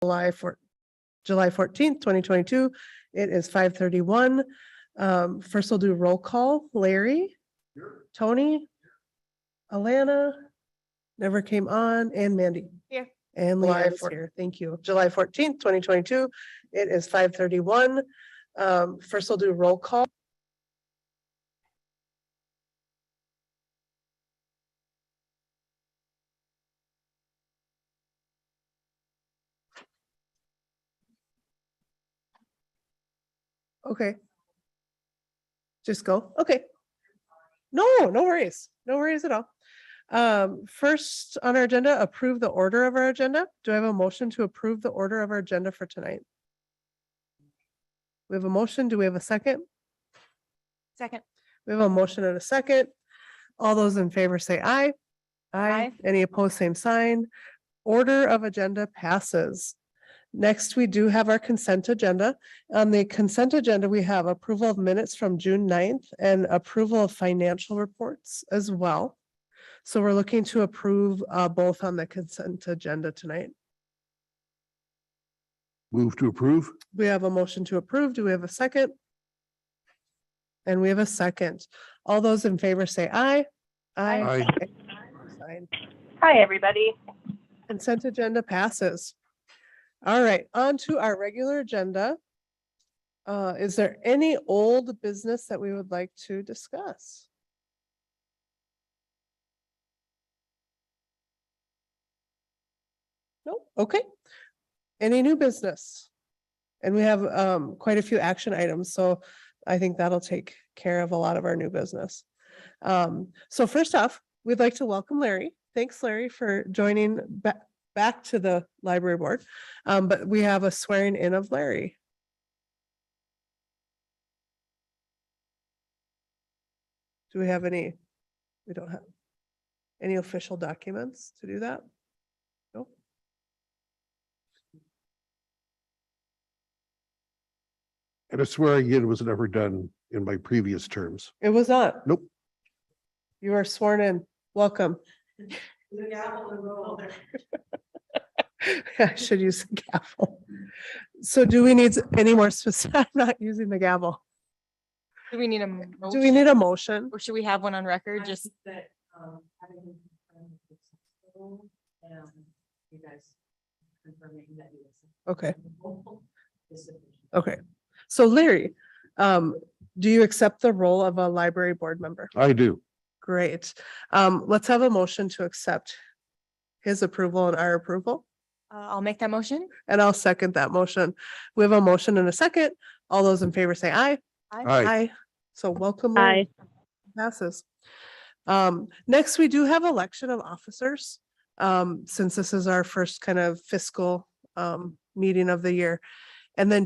July 14th, 2022. It is 5:31. First we'll do roll call. Larry, Tony, Alana, never came on, and Mandy. Here. And Leanne is here. Thank you. July 14th, 2022. It is 5:31. First we'll do roll call. Okay. Just go. Okay. No worries. No worries at all. First on our agenda, approve the order of our agenda. Do I have a motion to approve the order of our agenda for tonight? We have a motion. Do we have a second? Second. We have a motion and a second. All those in favor say aye. Aye. Any opposed, same sign. Order of agenda passes. Next, we do have our consent agenda. On the consent agenda, we have approval of minutes from June 9th and approval of financial reports as well. So we're looking to approve both on the consent agenda tonight. Move to approve. We have a motion to approve. Do we have a second? And we have a second. All those in favor say aye. Aye. Sign. Hi, everybody. Consent agenda passes. All right, on to our regular agenda. Is there any old business that we would like to discuss? No, okay. Any new business? And we have quite a few action items, so I think that'll take care of a lot of our new business. So first off, we'd like to welcome Larry. Thanks, Larry, for joining back to the library board. But we have a swearing in of Larry. Do we have any? We don't have any official documents to do that? No. And a swearing in was never done in my previous terms. It was not. Nope. You are sworn in. Welcome. I should use the gavel. So do we need any more specific? I'm not using the gavel. Do we need a Do we need a motion? or should we have one on record? Just that, you guys confirming that you. Okay. Okay. So Larry, do you accept the role of a library board member? I do. Great. Let's have a motion to accept his approval and our approval. I'll make that motion. And I'll second that motion. We have a motion and a second. All those in favor say aye. Aye. So welcome. Larry. Passes. Next, we do have election of officers. Since this is our first kind of fiscal meeting of the year. And then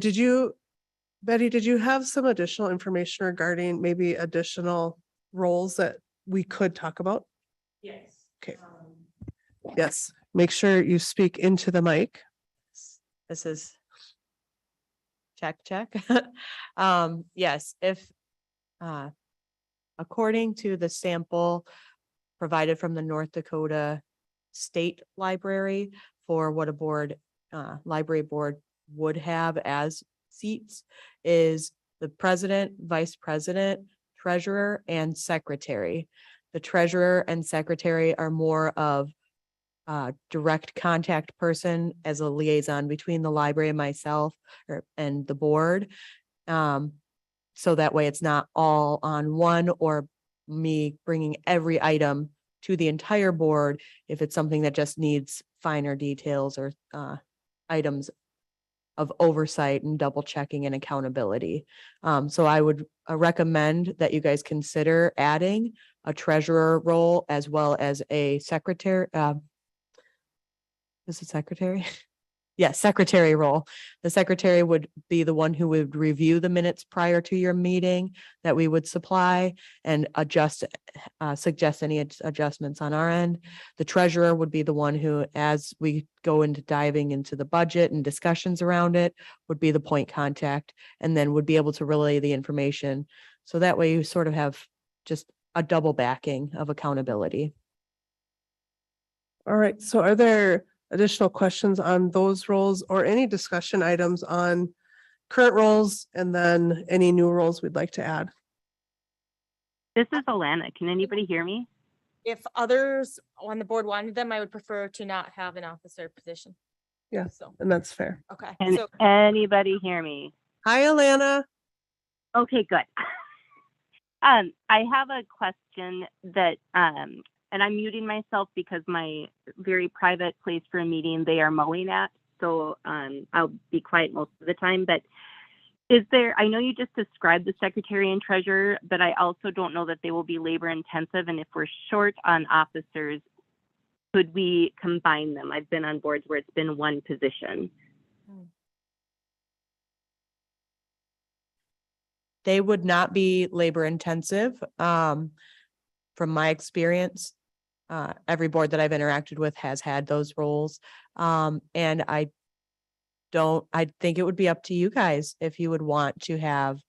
Betty, did you have some additional information regarding maybe additional roles that we could talk about? Yes. Okay. Yes, make sure you speak into the mic. This is check. Yes, if according to the sample provided from the North Dakota State Library for what a library board would have as seats is the president, vice president, treasurer, and secretary. The treasurer and secretary are more of direct contact person as a liaison between the library and myself and the board. So that way it's not all on one or me bringing every item to the entire board if it's something that just needs finer details or items of oversight and double checking and accountability. So I would recommend that you guys consider adding a treasurer role as well as a secretary. Is it secretary? Yes, secretary role. The secretary would be the one who would review the minutes prior to your meeting that we would supply and suggest any adjustments on our end. The treasurer would be the one who, as we go into diving into the budget and discussions around it, would be the point contact and then would be able to relay the information. So that way you sort of have just a double backing of accountability. All right, so are there additional questions on those roles or any discussion items on current roles and then any new roles we'd like to add? This is Alana. Can anybody hear me? If others on the board wanted them, I would prefer to not have an officer position. Yes, So, and that's fair. okay. Can So anybody hear me? Hi, Alana. Okay, good. I have a question that, and I'm muting myself because my very private place for a meeting, they are mowing at. So I'll be quiet most of the time, but is there, I know you just described the secretary and treasurer, but I also don't know that they will be labor intensive. And if we're short on officers, could we combine them? I've been on boards where it's been one position. They would not be labor intensive. From my experience, every board that I've interacted with has had those roles. And I think it would be up to you guys if you would want to have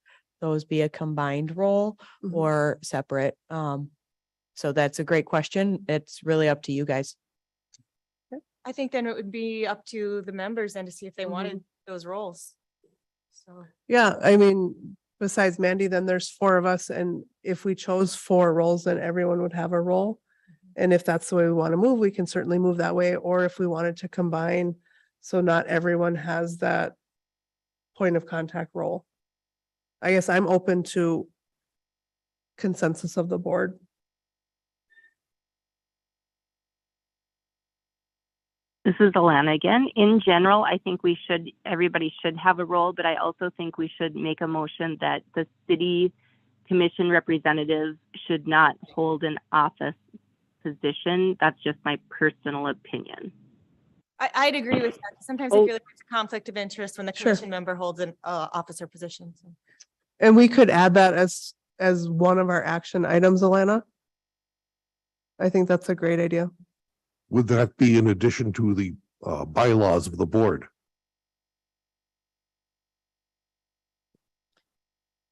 those be a combined role Mhm. or separate. So that's a great question. It's really up to you guys. I think then it would be up to the members then to see if they Mhm. wanted those roles. So, Yeah, I mean, besides Mandy, then there's four of us, and if we chose four roles, then everyone would have a role. And if that's the way we want to move, we can certainly move that way, or if we wanted to combine, so not everyone has that point of contact role. I guess I'm open to consensus of the board. This is Alana again. In general, I think everybody should have a role, but I also think we should make a motion that the city commission representative should not hold an office position. That's just my personal opinion. I'd agree with that. Sometimes I Oh. feel like there's a conflict of interest when the Sure. commission member holds an officer position. So. And we could add that as one of our action items, Alana. I think that's a great idea. Would that be in addition to the bylaws of the board?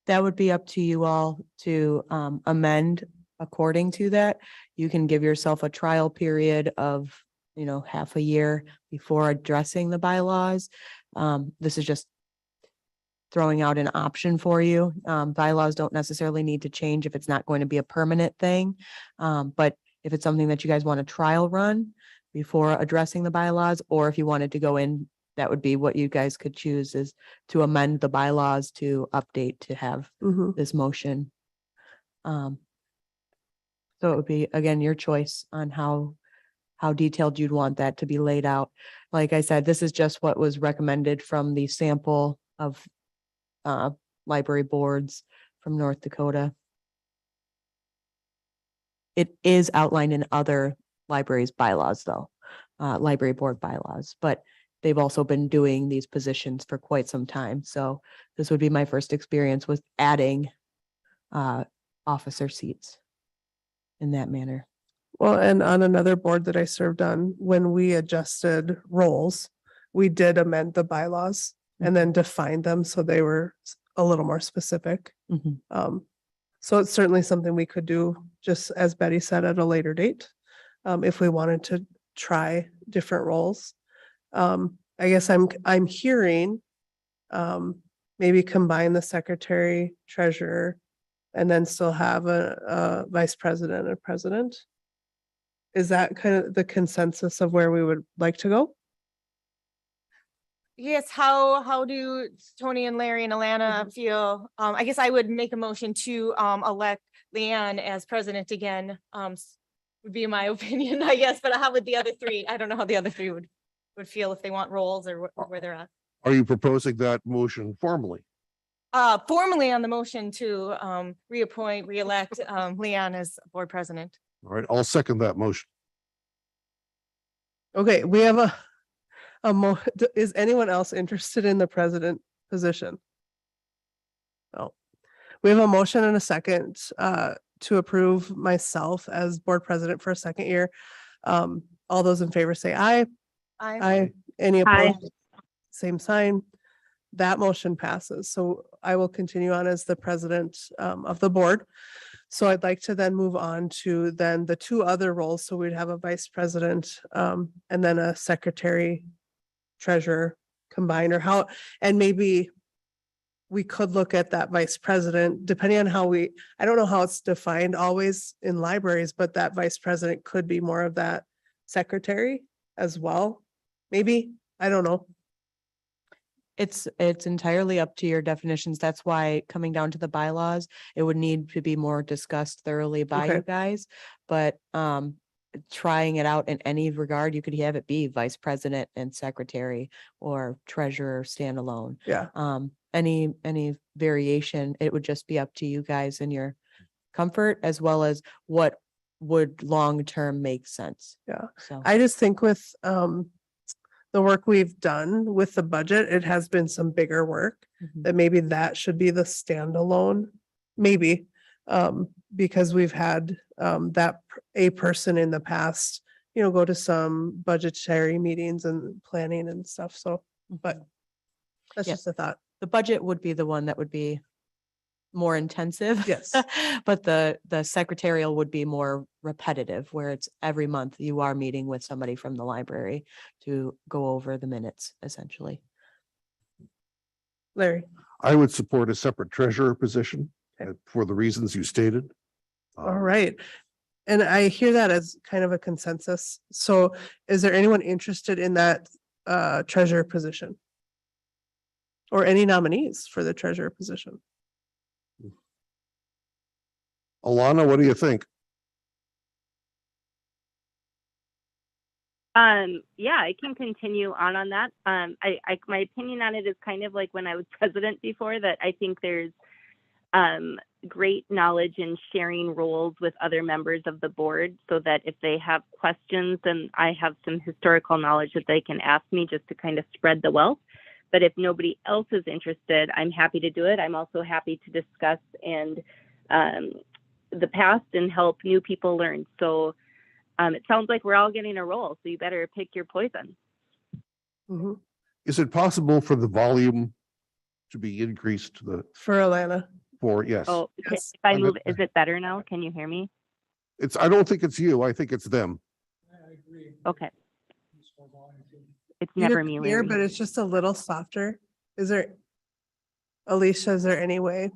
That would be up to you all to amend according to that. You can give yourself a trial period of, half a year before addressing the bylaws. This is just throwing out an option for you. Bylaws don't necessarily need to change if it's not going to be a permanent thing. But if it's something that you guys want to trial run before addressing the bylaws, or if you wanted to go in, that would be what you guys could choose, is to amend the bylaws to update to have Mhm. this motion. So it would be, again, your choice on how detailed you'd want that to be laid out. Like I said, this is just what was recommended from the sample of library boards from North Dakota. It is outlined in other libraries bylaws though, library board bylaws, but they've also been doing these positions for quite some time. So this would be my first experience with adding officer seats in that manner. Well, and on another board that I served on, when we adjusted roles, we did amend the bylaws and then define them so they were a little more specific. Mhm. So it's certainly something we could do, just as Betty said, at a later date, if we wanted to try different roles. I guess I'm hearing maybe combine the secretary, treasurer, and then still have a vice president or president. Is that kind of the consensus of where we would like to go? Yes, how do Tony and Larry and Alana feel? I guess I would make a motion to elect Leanne as president again. Would be my opinion, I guess, but how would the other three? I don't know how the other three would feel if they want roles or where they're at. Are you proposing that motion formally? Formally on the motion to reelect Leanne as board president. All right, I'll second that motion. Okay, we have is anyone else interested in the president position? No. We have a motion and a second to approve myself as board president for a second year. All those in favor say aye. Aye. Any Aye. opposed? Same sign. That motion passes. So I will continue on as the president of the board. So I'd like to then move on to then the two other roles. So we'd have a vice president, and then a secretary, treasurer combined, or how, and maybe we could look at that vice president, depending on how I don't know how it's defined always in libraries, but that vice president could be more of that secretary as well. Maybe, I don't know. It's entirely up to your definitions. That's why coming down to the bylaws, it would need to be more discussed thoroughly by Okay. you guys. But trying it out in any regard, you could have it be vice president and secretary or treasurer standalone. Yeah. Any variation, it would just be up to you guys and your comfort, as well as what would long-term make sense. Yeah. So. I just think with the work we've done with the budget, it has been some bigger work, Mhm. that maybe that should be the standalone, maybe. Because we've had a person in the past, go to some budgetary meetings and planning and stuff. So, but that's Yeah. just a thought. The budget would be the one that would be more intensive. Yes. But the secretarial would be more repetitive, where it's every month you are meeting with somebody from the library to go over the minutes, essentially. Larry, I would support a separate treasurer position Okay. for the reasons you stated. all right. And I hear that as kind of a consensus. So is there anyone interested in that treasurer position? Or any nominees for the treasurer position? Alana, what do you think? Yeah, I can continue on that. My opinion on it is kind of like when I was president before, that I think there's great knowledge in sharing roles with other members of the board, so that if they have questions, then I have some historical knowledge that they can ask me, just to kind of spread the wealth. But if nobody else is interested, I'm happy to do it. I'm also happy to discuss and the past and help new people learn. So it sounds like we're all getting a role, so you better pick your poison. Mhm. Is it possible for the volume to be increased to For Alana, yes? Oh, Yes. if I I'm move, good. is it better now? Can you hear me? I don't think it's you. I think it's them. Okay. It's you never can me, hear, Larry. but it's just a little softer. Alicia, is there any way?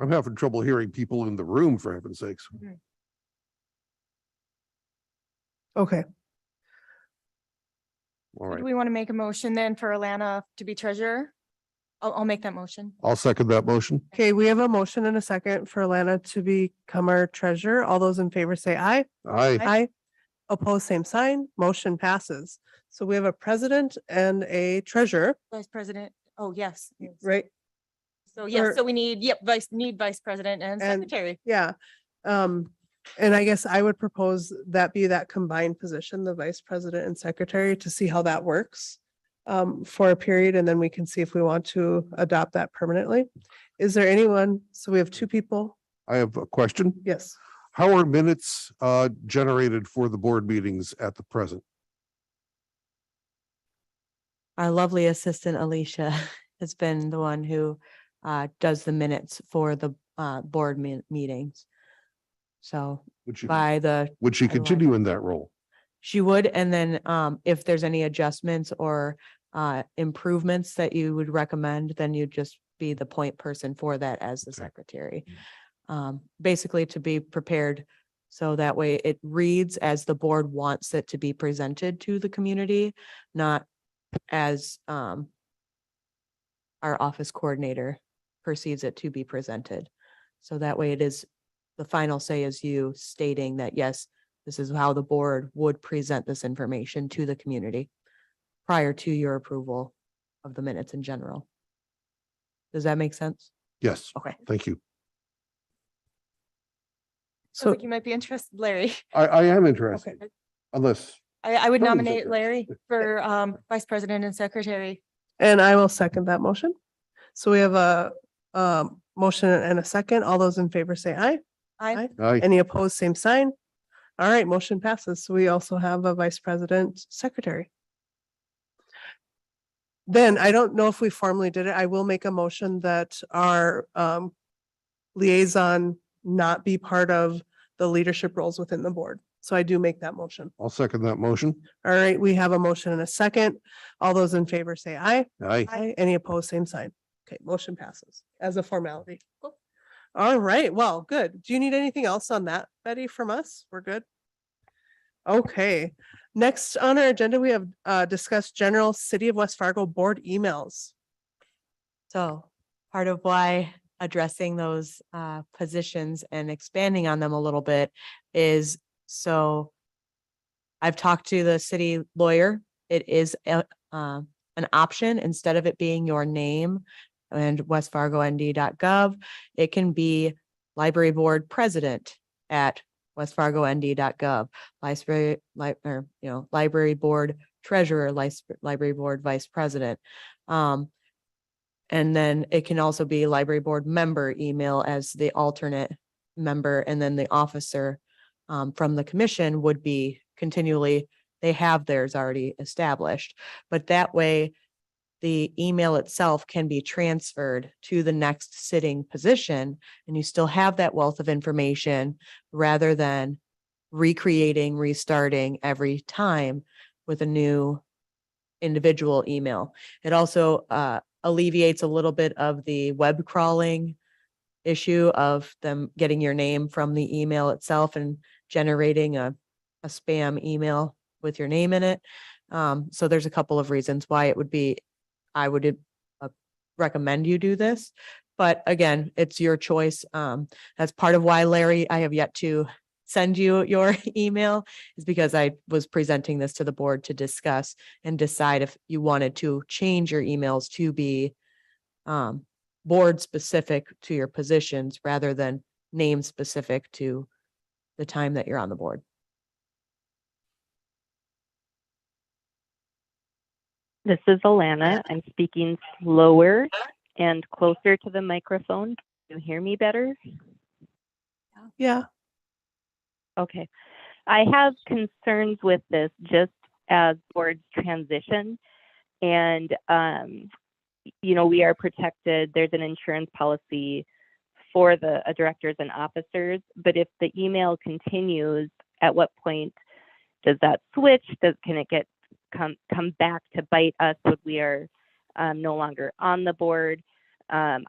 I'm having trouble hearing people in the room, for heaven's sakes. Okay, All Do right, we want to make a motion then for Alana to be treasurer? I'll make that motion. I'll second that motion. okay, we have a motion and a second for Alana to become our treasurer. All those in favor say aye. Aye. Aye. Opposed, same sign. Motion passes. So we have a president and a treasurer, Vice president. Oh, yes. yes. right? So Or- yes, so we need, vice president and And- secretary. Yeah. And I guess I would propose that be that combined position, the vice president and secretary, to see how that works for a period, and then we can see if we want to adopt that permanently. Is there anyone? So we have two people. I have a question. Yes. How are minutes generated for the board meetings at the present? Our lovely assistant Alicia has been the one who does the minutes for the board meetings. So Would she by the, would she by the continue in that role? she would, and then if there's any adjustments or improvements that you would recommend, then you'd just be the point person for that as the Okay. secretary. Basically to be prepared, so that way it reads as the board wants it to be presented to the community, not as our office coordinator perceives it to be presented. So that way it is, the final say is you stating that, yes, this is how the board would present this information to the community prior to your approval of the minutes in general. Does that make sense? Yes, Okay. thank you. So So like you might be interested, Larry. I am interested, Okay. unless, I would Tony's nominate interested. Larry for vice president and secretary. And I will second that motion. So we have a motion and a second. All those in favor say aye. Aye. I, Any opposed, same sign. All right, motion passes. So we also have a vice president secretary. Then I don't know if we formally did it. I will make a motion that our liaison not be part of the leadership roles within the board. So I do make that motion. I'll second that motion. All right, we have a motion and a second. All those in favor say aye. Aye. Aye. Any opposed, same sign. Okay, motion passes as a formality. Cool. All right, well, good. Do you need anything else on that, Betty, from us? We're good? Okay, next on our agenda, we have discussed general City of West Fargo board emails. So part of why addressing those positions and expanding on them a little bit is, so I've talked to the city lawyer. It is an option, instead of it being your name and westfargond.gov, it can be library board president at westfargond.gov, library board treasurer, library board vice president. And then it can also be library board member email as the alternate member, and then the officer from the commission would be continually, they have theirs already established, but that way the email itself can be transferred to the next sitting position, and you still have that wealth of information rather than restarting every time with a new individual email. It also alleviates a little bit of the web crawling issue of them getting your name from the email itself and generating a spam email with your name in it. So there's a couple of reasons why it would be, I would recommend you do this, but again, it's your choice. That's part of why, Larry, I have yet to send you your email, is because I was presenting this to the board to discuss and decide if you wanted to change your emails to be board specific to your positions rather than name specific to the time that you're on the board. This is Alana. I'm speaking slower and closer to the microphone. Can you hear me better? Yeah. Okay. I have concerns with this just as boards transition. And, we are protected. There's an insurance policy for the directors and officers. But if the email continues, at what point does that switch? Can it come back to bite us when we are no longer on the board? I'm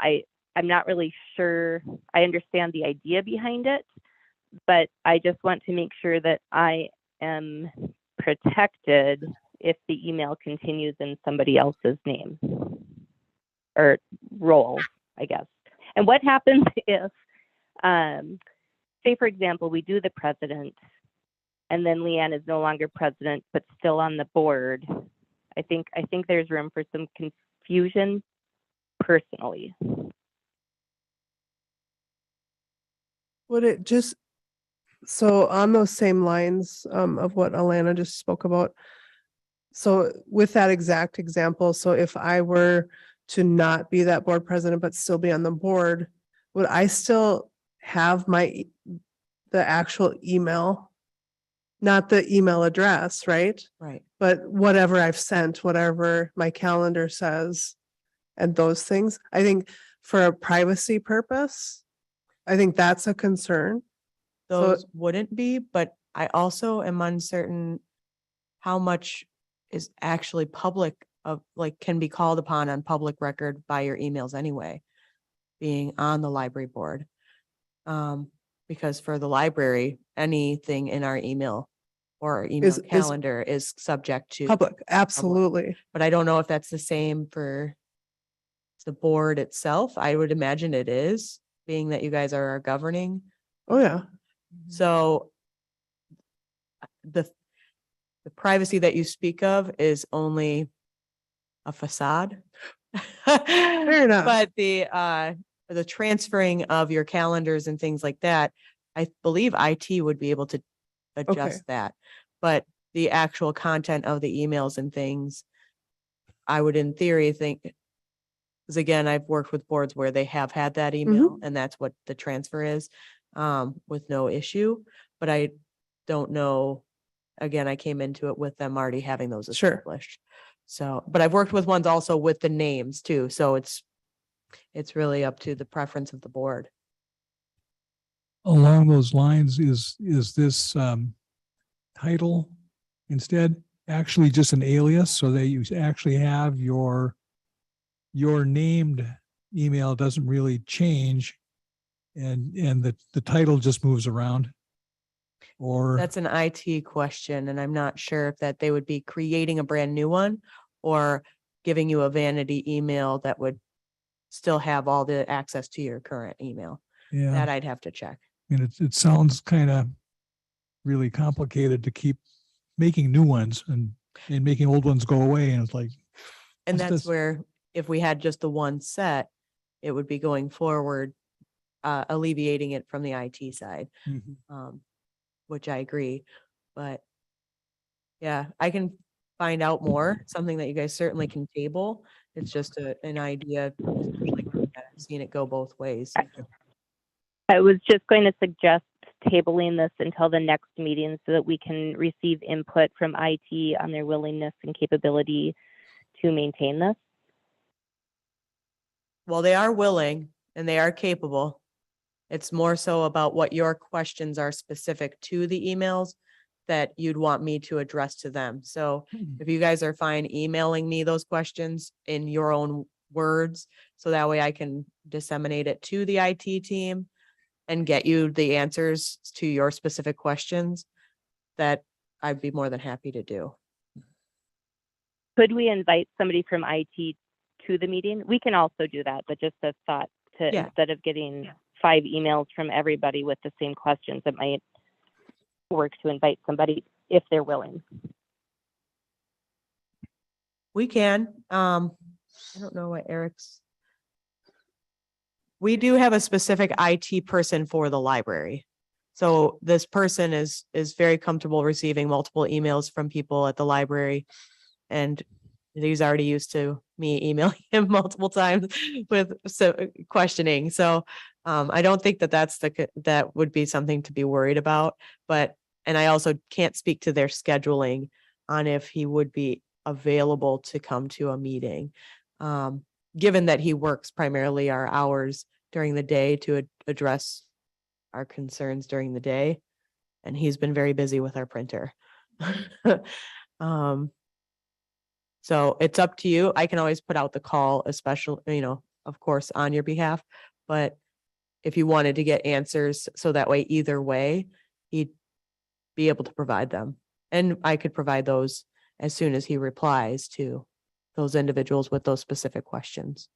not really sure. I understand the idea behind it, but I just want to make sure that I am protected if the email continues in somebody else's name or role, I guess. And what happens if, say, for example, we do the president and then Leanne is no longer president, but still on the board? I think there's room for some confusion personally. Would it just, so on those same lines of what Alana just spoke about, so with that exact example, so if I were to not be that board president, but still be on the board, would I still have the actual email? Not the email address, right? Right. But whatever I've sent, whatever my calendar says and those things, I think for a privacy purpose, I think that's a concern. So- Those wouldn't be, but I also am uncertain how much is actually public can be called upon on public record by your emails anyway, being on the library board. Because for the library, anything in our email or our email Is calendar is subject to Public, absolutely. but I don't know if that's the same for the board itself. I would imagine it is, being that you guys are our governing. Oh, yeah. So the privacy that you speak of is only a facade. Fair enough. But the transferring of your calendars and things like that, I believe IT would be able to adjust that. But the actual content of the emails and things, I would in theory think, because again, I've worked with boards where they have had that email and that's what the transfer is, with no issue. But I don't know, again, I came into it with them already having those Sure. established. So, but I've worked with ones also with the names too, so it's really up to the preference of the board. Along those lines, is this title instead actually just an alias so that you actually have your named email doesn't really change and the title just moves around? Or That's an IT question, and I'm not sure if that they would be creating a brand new one or giving you a vanity email that would still have all the access to your current email. yeah, That I'd have to check. I mean, it sounds kind of really complicated to keep making new ones and making old ones go away. And it's like, And What's that's this? where, if we had just the one set, it would be going forward, alleviating it from the IT side, which I agree. But yeah, I can find out more, something that you guys certainly can table. It's just an idea, especially when I've seen it go both ways. I was just going to suggest tabling this until the next meeting so that we can receive input from IT on their willingness and capability to maintain this. Well, they are willing and they are capable. It's more so about what your questions are specific to the emails that you'd want me to address to them. So if you guys are fine emailing me those questions in your own words, so that way I can disseminate it to the IT team and get you the answers to your specific questions, that I'd be more than happy to do. Could we invite somebody from IT to the meeting? We can also do that, but just a thought to, Yeah. instead of getting 5 emails from everybody with the same questions, it might work to invite somebody if they're willing. We can, I don't know what Eric's. We do have a specific IT person for the library. So this person is very comfortable receiving multiple emails from people at the library. And he's already used to me emailing him multiple times with questioning. So I don't think that would be something to be worried about, and I also can't speak to their scheduling on if he would be available to come to a meeting. Given that he works primarily our hours during the day to address our concerns during the day, and he's been very busy with our printer. So it's up to you. I can always put out the call, especially, of course, on your behalf, but if you wanted to get answers so that way, either way, he'd be able to provide them. And I could provide those as soon as he replies to those individuals with those specific questions.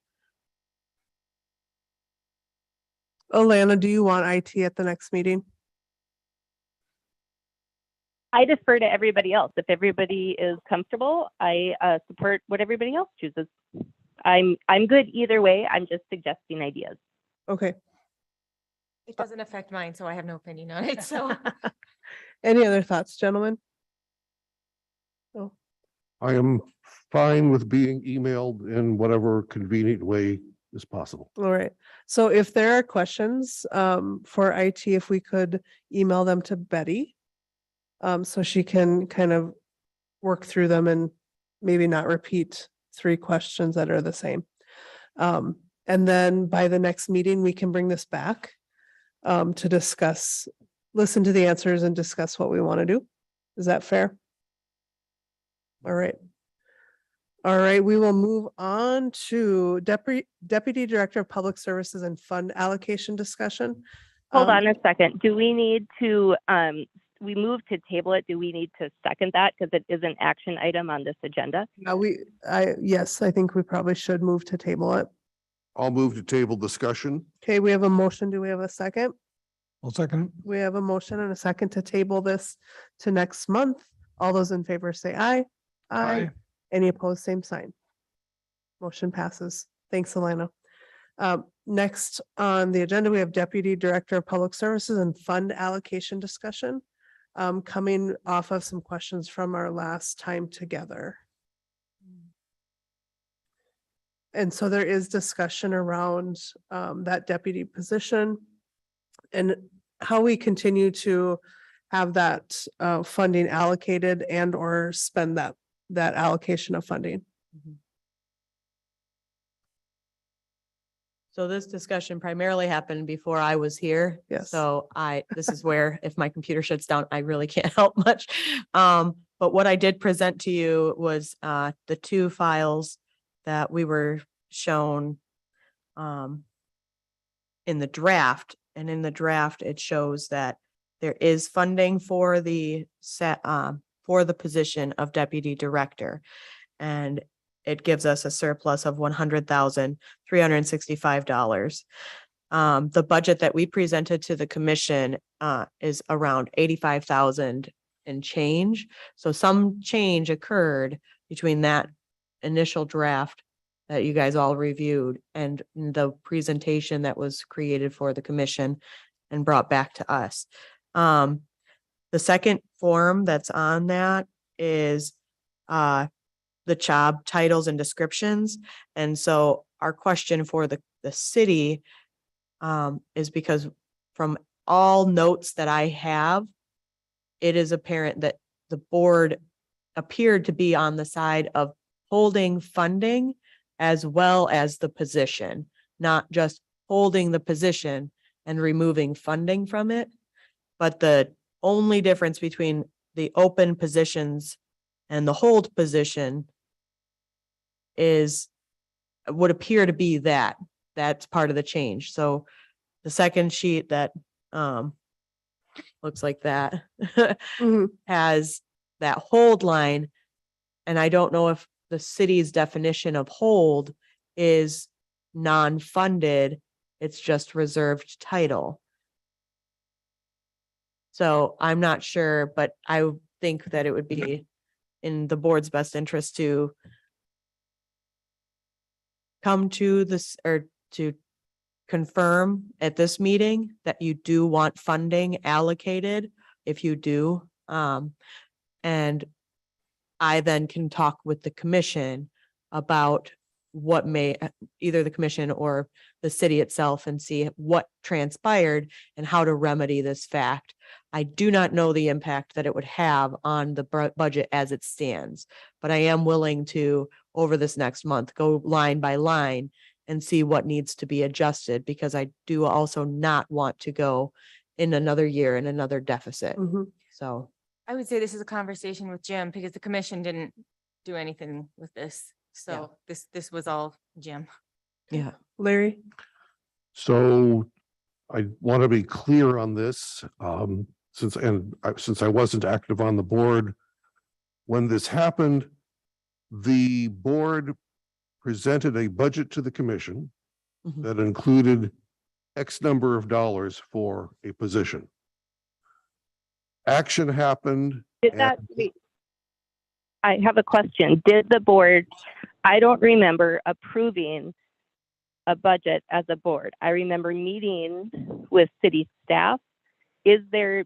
Alana, do you want IT at the next meeting? I defer to everybody else. If everybody is comfortable, I support what everybody else chooses. I'm good either way. I'm just suggesting ideas. Okay. It doesn't affect mine, so I have no opinion on it, so. Any other thoughts, gentlemen? I am fine with being emailed in whatever convenient way is possible. All right. So if there are questions for IT, if we could email them to Betty, so she can kind of work through them and maybe not repeat 3 questions that are the same. And then by the next meeting, we can bring this back to discuss, listen to the answers and discuss what we want to do. Is that fair? All right. All right, we will move on to Deputy Director of Public Services and Fund Allocation discussion. Hold on a second. Do we need to, we moved to table it. Do we need to second that? Because it is an action item on this agenda. Yes, I think we probably should move to table it. I'll move to table discussion. Okay, we have a motion. Do we have a second? I'll second. We have a motion and a second to table this to next month. All those in favor say aye. Aye. Any opposed, same sign. Motion passes. Thanks, Alana. Next on the agenda, we have Deputy Director of Public Services and Fund Allocation discussion, coming off of some questions from our last time together. And so there is discussion around that deputy position and how we continue to have that funding allocated and or spend that that allocation of funding. So this discussion primarily happened before I was here. Yes. So this is where if my computer shuts down, I really can't help much. But what I did present to you was the two files that we were shown in the draft. And in the draft, it shows that there is funding for the for the position of deputy director. And it gives us a surplus of $100,365. The budget that we presented to the commission is around 85,000 and change. So some change occurred between that initial draft that you guys all reviewed and the presentation that was created for the commission and brought back to us. The second form that's on that is the job titles and descriptions. And so our question for the city is because from all notes that I have, it is apparent that the board appeared to be on the side of holding funding as well as the position, not just holding the position and removing funding from it. But the only difference between the open positions and the hold position would appear to be that's part of the change. So the second sheet that looks like that Mhm. has that hold line. And I don't know if the city's definition of hold is non-funded, it's just reserved title. So I'm not sure, but I think that it would be in the board's best interest to come to this or to confirm at this meeting that you do want funding allocated, if you do. And I then can talk with the commission about what either the commission or the city itself and see what transpired and how to remedy this fact. I do not know the impact that it would have on the budget as it stands, but I am willing to, over this next month, go line by line and see what needs to be adjusted, because I do also not want to go in another year in another deficit. Mhm. So I would say this is a conversation with Jim because the commission didn't do anything with this. So this was all Jim. yeah. Larry? So I want to be clear on this, since I wasn't active on the board when this happened, the board presented a budget to the commission Mhm. that included X number of dollars for a position. Action happened. Wait, I have a question. Did the board, I don't remember approving a budget as a board. I remember meeting with city staff. Is there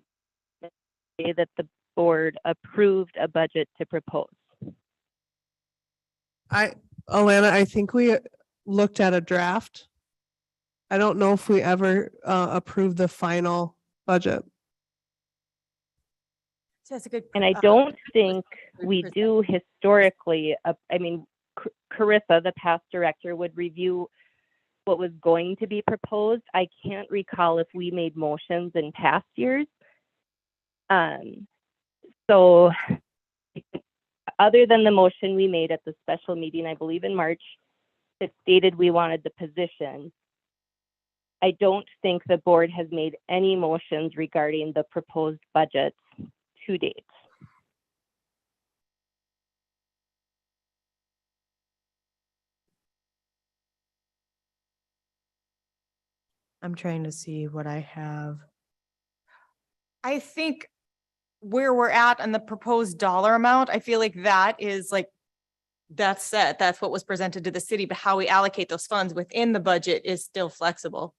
a way that the board approved a budget to propose? Alana, I think we looked at a draft. I don't know if we ever approved the final budget. So that's a good. And I don't think we do historically. I mean, Carissa, the past director, would review what was going to be proposed. I can't recall if we made motions in past years. So other than the motion we made at the special meeting, I believe in March, that stated we wanted the position, I don't think the board has made any motions regarding the proposed budget to date. I'm trying to see what I have. I think where we're at on the proposed dollar amount, I feel like that is like, that's set. That's what was presented to the city, but how we allocate those funds within the budget is still flexible.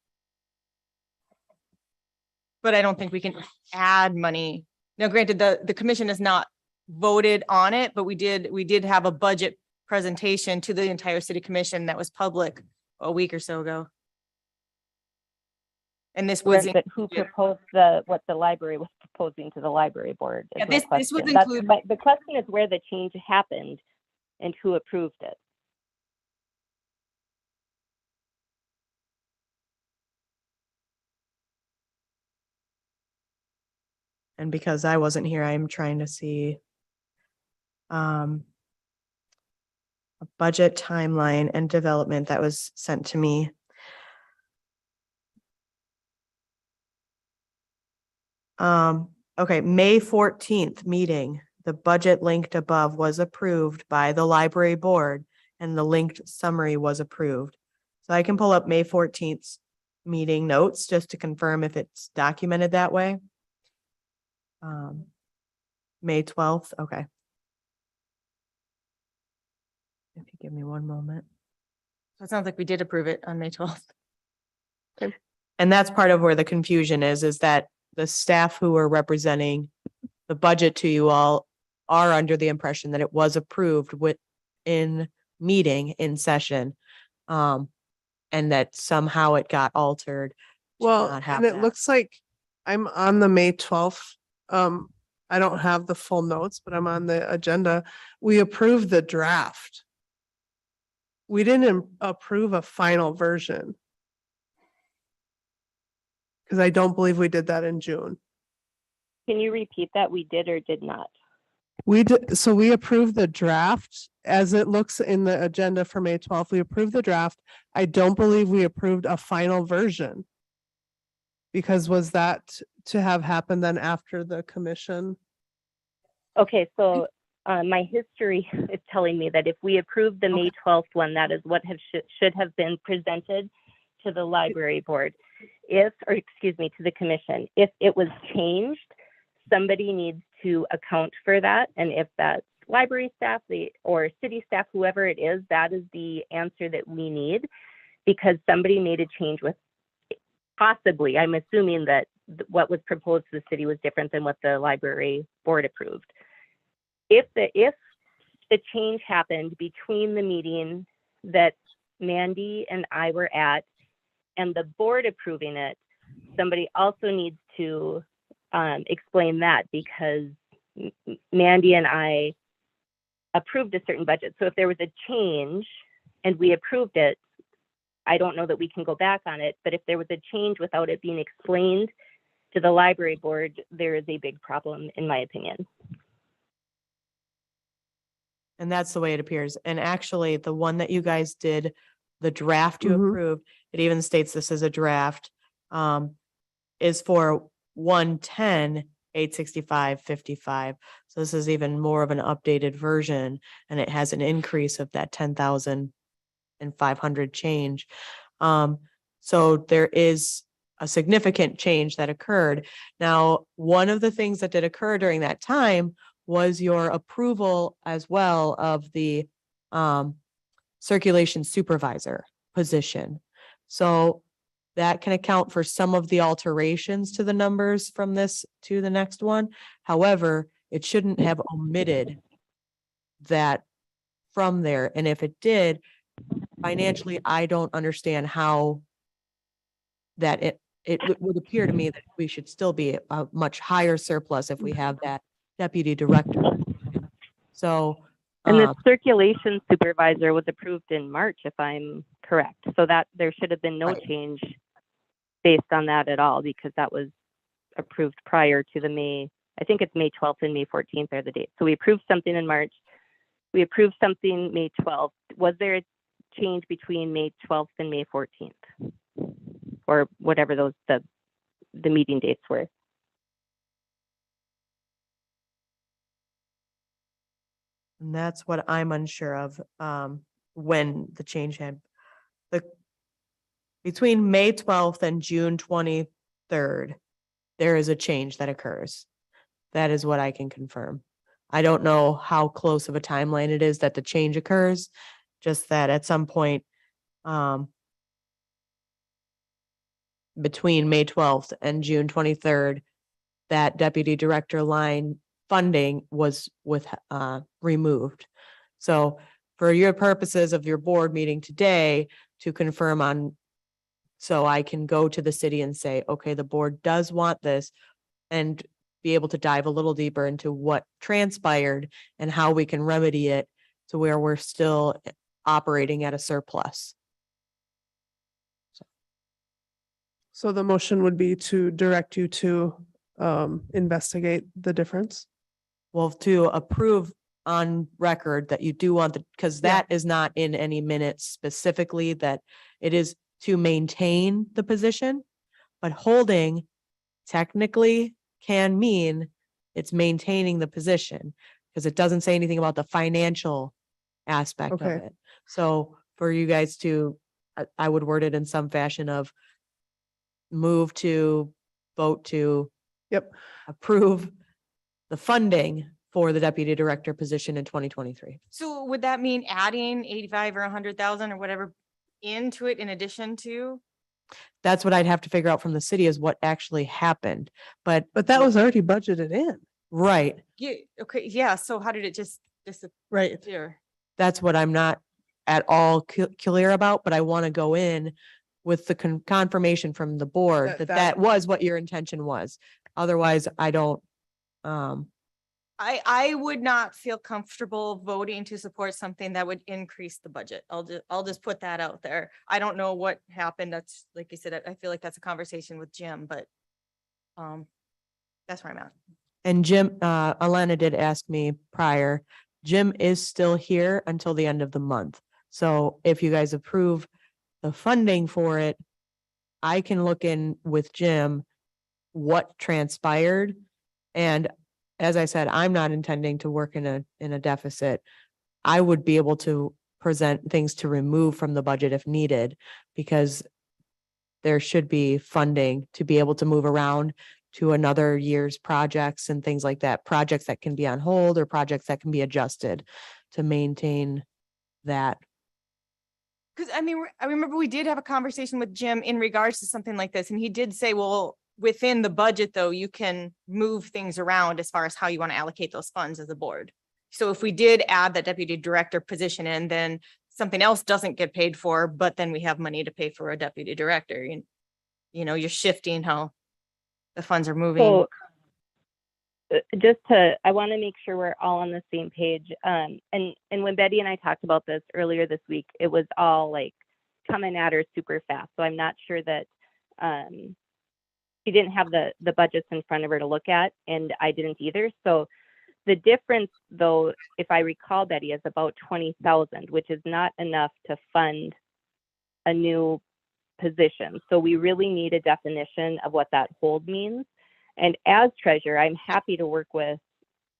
But I don't think we can add money. Now, granted, the commission has not voted on it, but we did have a budget presentation to the entire city commission that was public a week or so ago. And this was, Right, but who proposed what the library was proposing to the library board? Is Yeah, my this was question. That's included- the question is where the change happened and who approved it. And because I wasn't here, I'm trying to see a budget timeline and development that was sent to me. Okay, May 14th meeting, the budget linked above was approved by the library board and the linked summary was approved. So I can pull up May 14th meeting notes just to confirm if it's documented that way. May 12th, okay. If you give me one moment. So it sounds like we did approve it on May 12th. And that's part of where the confusion is that the staff who are representing the budget to you all are under the impression that it was approved in meeting in session. And that somehow it got altered. to Well, not have and it that. looks like I'm on the May 12th. I don't have the full notes, but I'm on the agenda. We approved the draft. We didn't approve a final version. Because I don't believe we did that in June. Can you repeat that? We did or did not? We did, so we approved the draft as it looks in the agenda for May 12th. We approved the draft. I don't believe we approved a final version. Because was that to have happened then after the commission? Okay, so my history is telling me that if we approved the May 12th one, that is what should have been presented to the library board. To the commission. If it was changed, somebody needs to account for that. And if that's library staff or city staff, whoever it is, that is the answer that we need, because somebody made a change with possibly, I'm assuming that what was proposed to the city was different than what the library board approved. If the change happened between the meeting that Mandy and I were at and the board approving it, somebody also needs to explain that, because Mandy and I approved a certain budget. So if there was a change and we approved it, I don't know that we can go back on it, but if there was a change without it being explained to the library board, there is a big problem, in my opinion. And that's the way it appears. And actually, the one that you guys did, the draft you Mhm. approved, it even states this is a draft, is for 110,865.55. So this is even more of an updated version, and it has an increase of that 10,500 change. So there is a significant change that occurred. Now, one of the things that did occur during that time was your approval as well of the circulation supervisor position. So that can account for some of the alterations to the numbers from this to the next one. However, it shouldn't have omitted that from there. And if it did, financially, I don't understand how that it would appear to me that we should still be a much higher surplus if we have that deputy director. So, And the circulation supervisor was approved in March, if I'm correct. So that there should have been no Right. change based on that at all, because that was approved prior to the May, I think it's May 12th and May 14th are the dates. So we approved something in March. We approved something May 12th. Was there a change between May 12th and May 14th? Or whatever those, the meeting dates were? and that's what I'm unsure of, when the change had, between May 12th and June 23rd, there is a change that occurs. That is what I can confirm. I don't know how close of a timeline it is that the change occurs, just that at some point, between May 12th and June 23rd, that deputy director line funding was removed. So for your purposes of your board meeting today, to confirm on So I can go to the city and say, okay, the board does want this, and be able to dive a little deeper into what transpired and how we can remedy it to where we're still operating at a surplus. So the motion would be to direct you to investigate the difference. Well, to approve on record that you do want the, because Yeah. that is not in any minutes specifically, that it is to maintain the position, but holding technically can mean it's maintaining the position, because it doesn't say anything about the financial aspect of Okay. it. So for you guys to, I would word it in some fashion of move to, vote to Yep. approve the funding for the deputy director position in 2023. So would that mean adding 85 or 100,000 or whatever into it in addition to? That's what I'd have to figure out from the city is what actually happened. But But that was already budgeted in. right, Yeah, okay, yeah, so how did it just Right. disappear? that's what I'm not at all clear about, but I want to go in with the confirmation from the board That- that that- that was what your intention was. Otherwise, I don't, I would not feel comfortable voting to support something that would increase the budget. I'll just put that out there. I don't know what happened. That's, like you said, I feel like that's a conversation with Jim, but that's where I'm at. and Jim, Alana did ask me prior, Jim is still here until the end of the month. So if you guys approve the funding for it, I can look in with Jim what transpired. And as I said, I'm not intending to work in a deficit. I would be able to present things to remove from the budget if needed, because there should be funding to be able to move around to another year's projects and things like that, projects that can be on hold or projects that can be adjusted to maintain that. Cause I mean, I remember we did have a conversation with Jim in regards to something like this, and he did say, well, within the budget, though, you can move things around as far as how you want to allocate those funds as a board. So if we did add that deputy director position in, then something else doesn't get paid for, but then we have money to pay for a deputy director. You know, you're shifting how the funds are moving. So I want to make sure we're all on the same page. And when Betty and I talked about this earlier this week, it was all like coming at her super fast. So I'm not sure that she didn't have the budgets in front of her to look at, and I didn't either. So the difference, though, if I recall, Betty, is about 20,000, which is not enough to fund a new position. So we really need a definition of what that hold means. And as treasurer, I'm happy to work with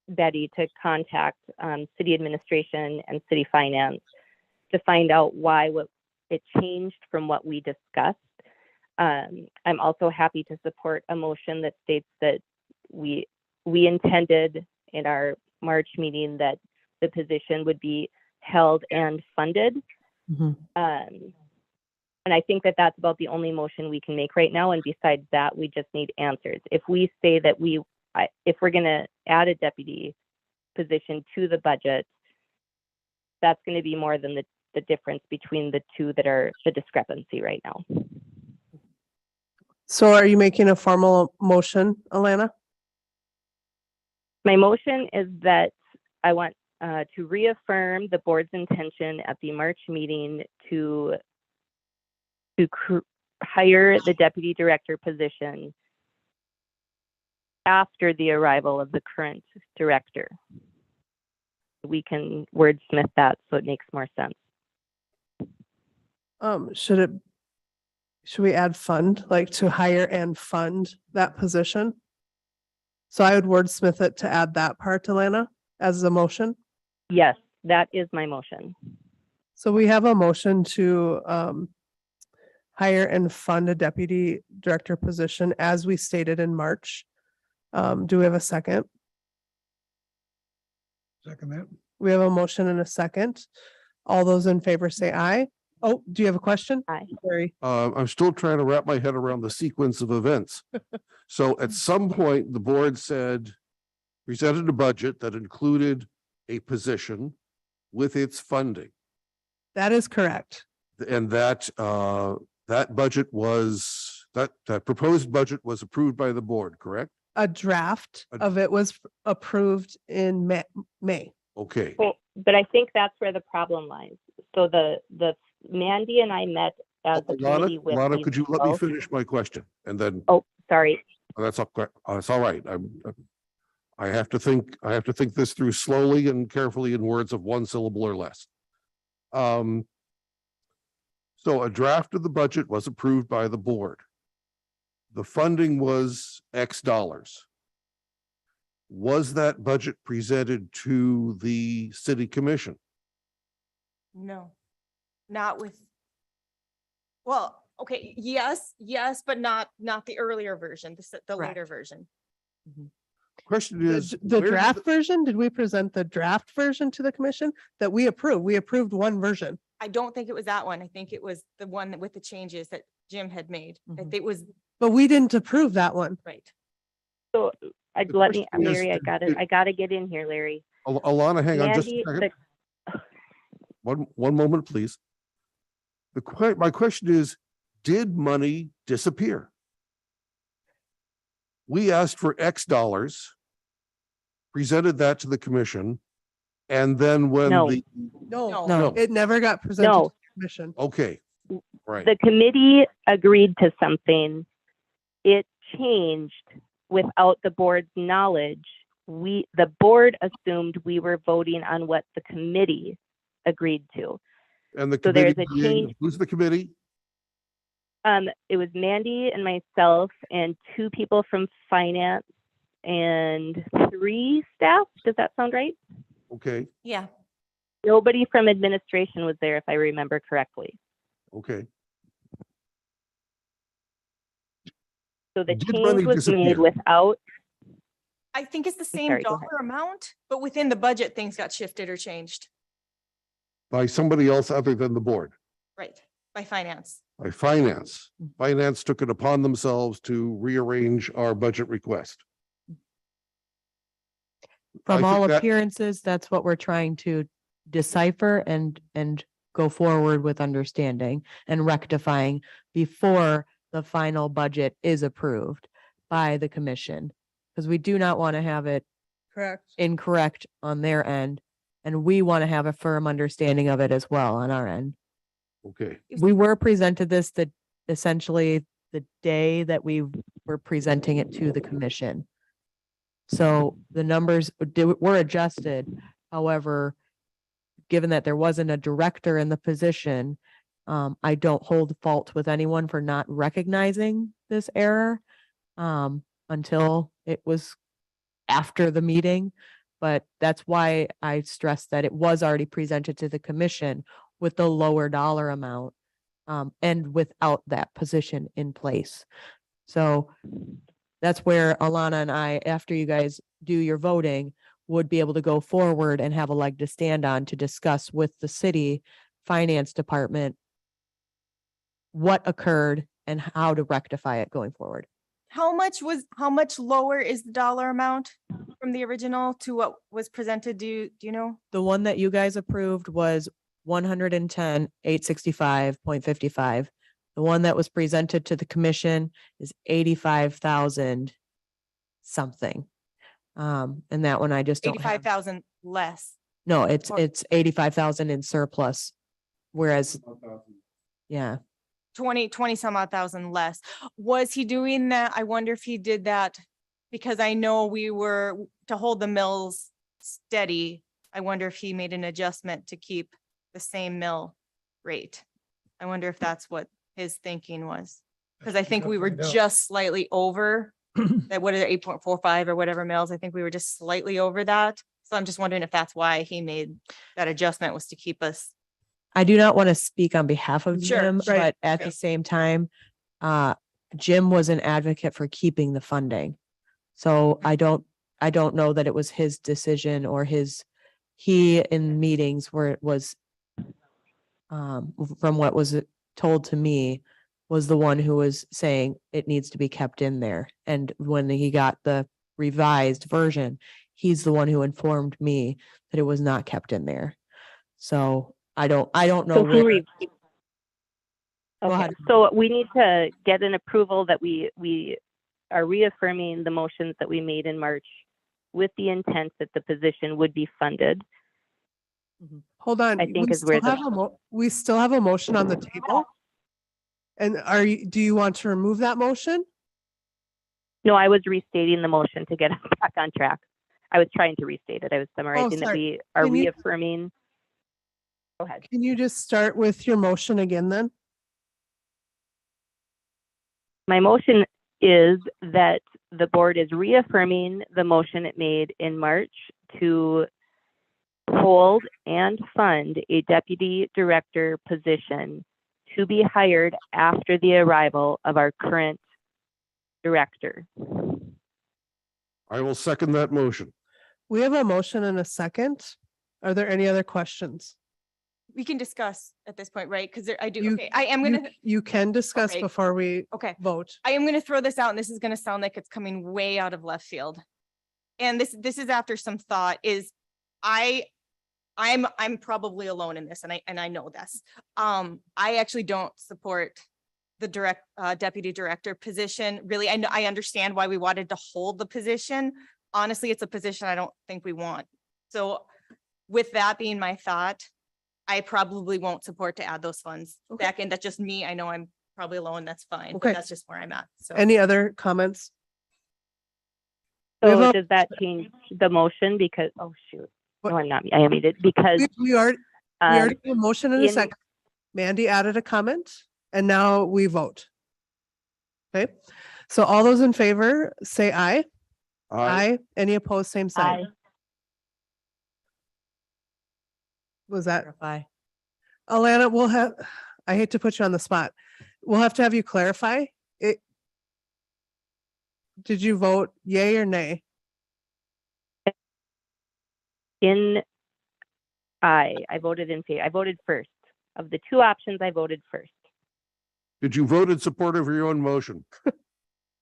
Betty to contact city administration and city finance to find out why it changed from what we discussed. I'm also happy to support a motion that states that we intended in our March meeting that the position would be held and funded. Mhm. And I think that that's about the only motion we can make right now. And besides that, we just need answers. If we say that if we're going to add a deputy position to the budget, that's going to be more than the difference between the two that are the discrepancy right now. So are you making a formal motion, Alana? My motion is that I want to reaffirm the board's intention at the March meeting to hire the deputy director position after the arrival of the current director. We can wordsmith that so it makes more sense. Should we add fund, like to hire and fund that position? So I would wordsmith it to add that part, Alana, as a motion. Yes, that is my motion. So we have a motion to hire and fund a deputy director position as we stated in March. Do we have a second? Second that. We have a motion and a second. All those in favor say aye. Oh, do you have a question? Aye. Sorry. I'm still trying to wrap my head around the sequence of events. So at some point, the board presented a budget that included a position with its funding. That is correct. And that that budget was, that proposed budget was approved by the board, correct? A draft A- of it was approved in May. Okay, Well, but I think that's where the problem lies. So the Mandy and I met as a committee with. Lana, could you let me myself. finish my question? And then Oh, sorry. that's it's all right. I have to think this through slowly and carefully in words of one syllable or less. So a draft of the budget was approved by the board. The funding was X dollars. Was that budget presented to the city commission? No, not with. Well, okay, yes, but not the earlier version, the later Correct. version. Question is. The where did draft version, did we present the draft version to the commission that we approved? We approved one version. I don't think it was that one. I think it was the one that with the changes that Jim had made. I Mhm. think it was But we didn't approve that one. right. So The let me, question is, Larry, I gotta get in here, Larry. Alana, hang on just a Mandy, second. One moment, please. My question is, did money disappear? We asked for X dollars, presented that to the commission, and then when No. No, No. it never got presented to No. the commission. okay, right, The committee agreed to something. It changed without the board's knowledge. The board assumed we were voting on what the committee agreed to. and the so there's committee, a change. who's the committee? It was Mandy and myself and 2 people from finance and 3 staff. Does that sound right? Okay, Yeah. Nobody from administration was there, if I remember correctly. okay. So the Did money change was made disappear? without, I think it's the same sorry, go ahead. dollar amount, but within the budget, things got shifted or changed. By somebody else other than the board, Right, by finance. by finance. Finance took it upon themselves to rearrange our budget request. From I all think that- appearances, that's what we're trying to decipher and go forward with understanding and rectifying before the final budget is approved by the commission. Because we do not want to have it Correct. incorrect on their end. And we want to have a firm understanding of it as well on our end. Okay, We were presented this essentially the day that we were presenting it to the commission. So the numbers were adjusted. However, given that there wasn't a director in the position, I don't hold fault with anyone for not recognizing this error until it was after the meeting. But that's why I stressed that it was already presented to the commission with the lower dollar amount and without that position in place. So that's where Alana and I, after you guys do your voting, would be able to go forward and have a leg to stand on to discuss with the city finance department what occurred and how to rectify it going forward. How much lower is the dollar amount from the original to what was presented? Do you know? The one that you guys approved was 110,865.55. The one that was presented to the commission is 85,000 something. And that one I just don't have. 85,000 less. No, it's or- 85,000 in surplus. Whereas, yeah, 20 some odd thousand less. Was he doing that? I wonder if he did that because I know we were to hold the mills steady. I wonder if he made an adjustment to keep the same mill rate. I wonder if that's what his thinking was. Because I think we were just slightly over that, what is it, 8.45 or whatever mills. I think we were just slightly over that. So I'm just wondering if that's why he made that adjustment, was to keep us. I do not want to speak on behalf of Sure, Jim, right, but at okay. the same time, Jim was an advocate for keeping the funding. So I don't know that it was his decision or he in meetings where it was, from what was told to me, was the one who was saying it needs to be kept in there. And when he got the revised version, he's the one who informed me that it was not kept in there. So I don't know so who, where, Go Okay, ahead. so we need to get an approval that we are reaffirming the motions that we made in March with the intent that the position would be funded. Hold on. I think we is where still have we still have a motion on the table. And do you want to remove that motion? No, I was restating the motion to get us back on track. I was trying to restate it. I was summarizing that sorry. we are Can you- reaffirming. Go ahead. Can you just start with your motion again then? My motion is that the board is reaffirming the motion it made in March to hold and fund a deputy director position to be hired after the arrival of our current director. I will second that motion. We have a motion and a second. Are there any other questions? We can discuss at this point, right? Because I do, You- okay, I am You, gonna, you can discuss Okay. before we okay. vote. I am gonna throw this out and this is gonna sound like it's coming way out of left field. And this is after some thought is I'm probably alone in this and I know this. I actually don't support the deputy director position. Really, I know, I understand why we wanted to hold the position. Honestly, it's a position I don't think we want. So with that being my thought, I probably won't support to add those funds Okay. back in. That's just me. I know I'm probably alone. That's fine. Okay. But that's just where I'm at. So. Any other comments? We have So a- does that change the motion? Because, oh shoot, What- no, I'm not, I am muted because We already um, have a motion and a in- second. Mandy added a comment and now we vote. Okay, so all those in favor, say aye. Aye. Any opposed, same sign. Aye. Was that, Clarify. Alana, we'll have, I hate to put you on the spot. We'll have to have you clarify it. Did you vote yay or nay? I voted in favor. I voted first. Of the two options, I voted first. Did you vote in support of your own motion?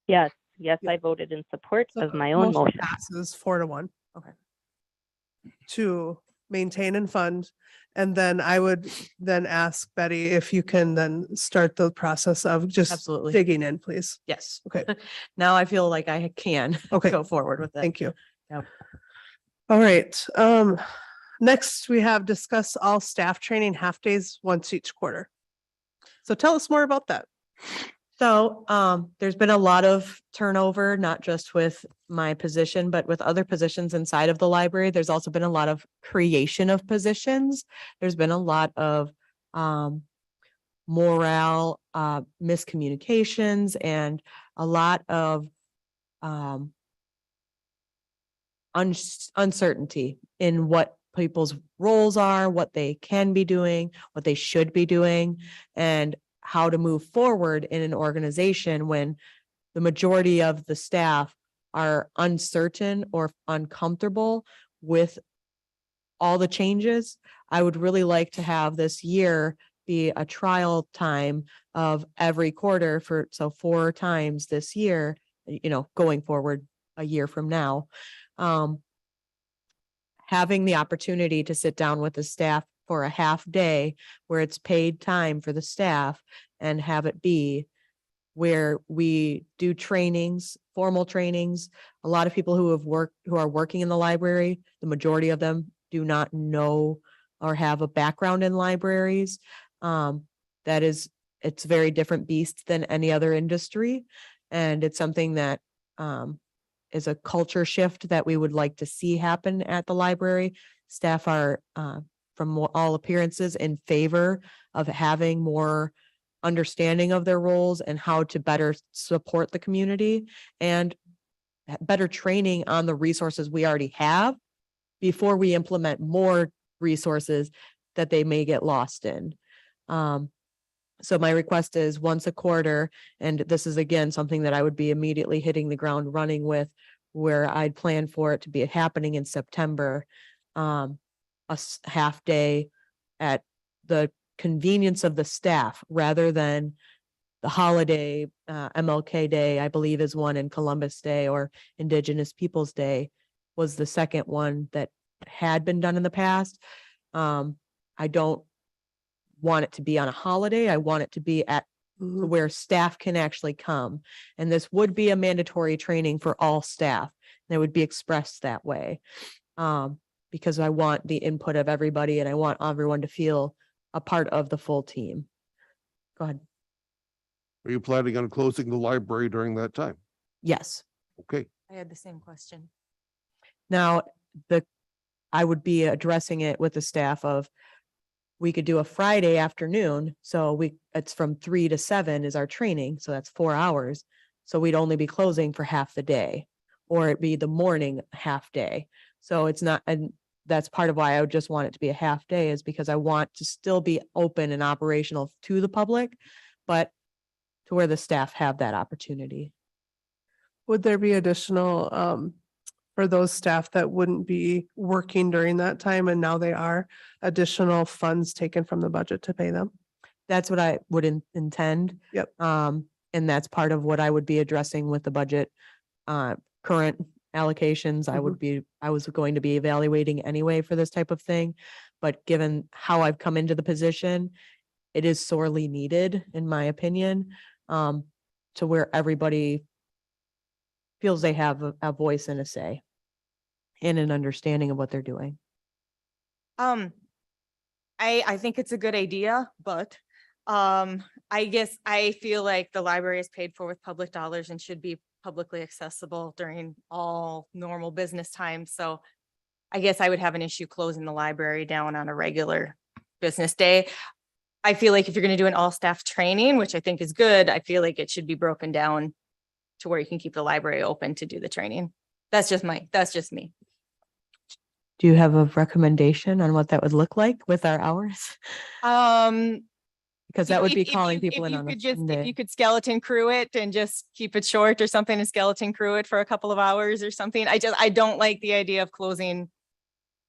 Yes, Yeah. I voted in support So of my own motion. Passes 4-1. Okay. To maintain and fund. And then I would then ask Betty if you can then start the process of just Absolutely. digging in, please. Yes. Okay. Now I feel like I can Okay. go forward with it. Thank you. Yep. All right, next we have discuss all staff training half days once each quarter. So tell us more about that. So, there's been a lot of turnover, not just with my position, but with other positions inside of the library. There's also been a lot of creation of positions. There's been a lot of, morale, miscommunications and a lot of, uncertainty in what people's roles are, what they can be doing, what they should be doing, and how to move forward in an organization when the majority of the staff are uncertain or uncomfortable with all the changes. I would really like to have this year be a trial time of every quarter so 4 times this year, going forward a year from now. Having the opportunity to sit down with the staff for a half day where it's paid time for the staff and have it be where we do trainings, formal trainings. A lot of people who are working in the library, the majority of them do not know or have a background in libraries. It's a very different beast than any other industry. And it's something that, is a culture shift that we would like to see happen at the library. Staff are, from all appearances, in favor of having more understanding of their roles and how to better support the community and better training on the resources we already have before we implement more resources that they may get lost in. So my request is once a quarter, and this is again, something that I would be immediately hitting the ground running with, where I'd plan for it to be happening in September. Half day at the convenience of the staff rather than the holiday, MLK Day, I believe is one, in Columbus Day, or Indigenous Peoples Day was the second one that had been done in the past. I don't want it to be on a holiday. I want it to be at to Mhm. where staff can actually come. And this would be a mandatory training for all staff. And it would be expressed that way. Because I want the input of everybody and I want everyone to feel a part of the full team. Go ahead. Are you planning on closing the library during that time? Yes. Okay, I had the same question. Now, I would be addressing it with the staff of, we could do a Friday afternoon. So it's from 3 to 7 is our training. So that's 4 hours. So we'd only be closing for half the day, or it'd be the morning half day. So it's not, and that's part of why I would just want it to be a half day, is because I want to still be open and operational to the public, but to where the staff have that opportunity. Would there be additional, for those staff that wouldn't be working during that time and now they are, additional funds taken from the budget to pay them? That's what I would intend. Yep. And that's part of what I would be addressing with the budget. Current allocations, I was going to be evaluating anyway for this type of thing. But given how I've come into the position, it is sorely needed, in my opinion, to where everybody feels they have a voice and a say and an understanding of what they're doing. I think it's a good idea, but I guess I feel like the library is paid for with public dollars and should be publicly accessible during all normal business times. So I guess I would have an issue closing the library down on a regular business day. I feel like if you're going to do an all staff training, which I think is good, I feel like it should be broken down to where you can keep the library open to do the training. That's just me. Do you have a recommendation on what that would look like with our hours? Because that would be calling people in on a If Sunday. you could skeleton crew it and just keep it short or something and skeleton crew it for a couple of hours or something. I don't like the idea of closing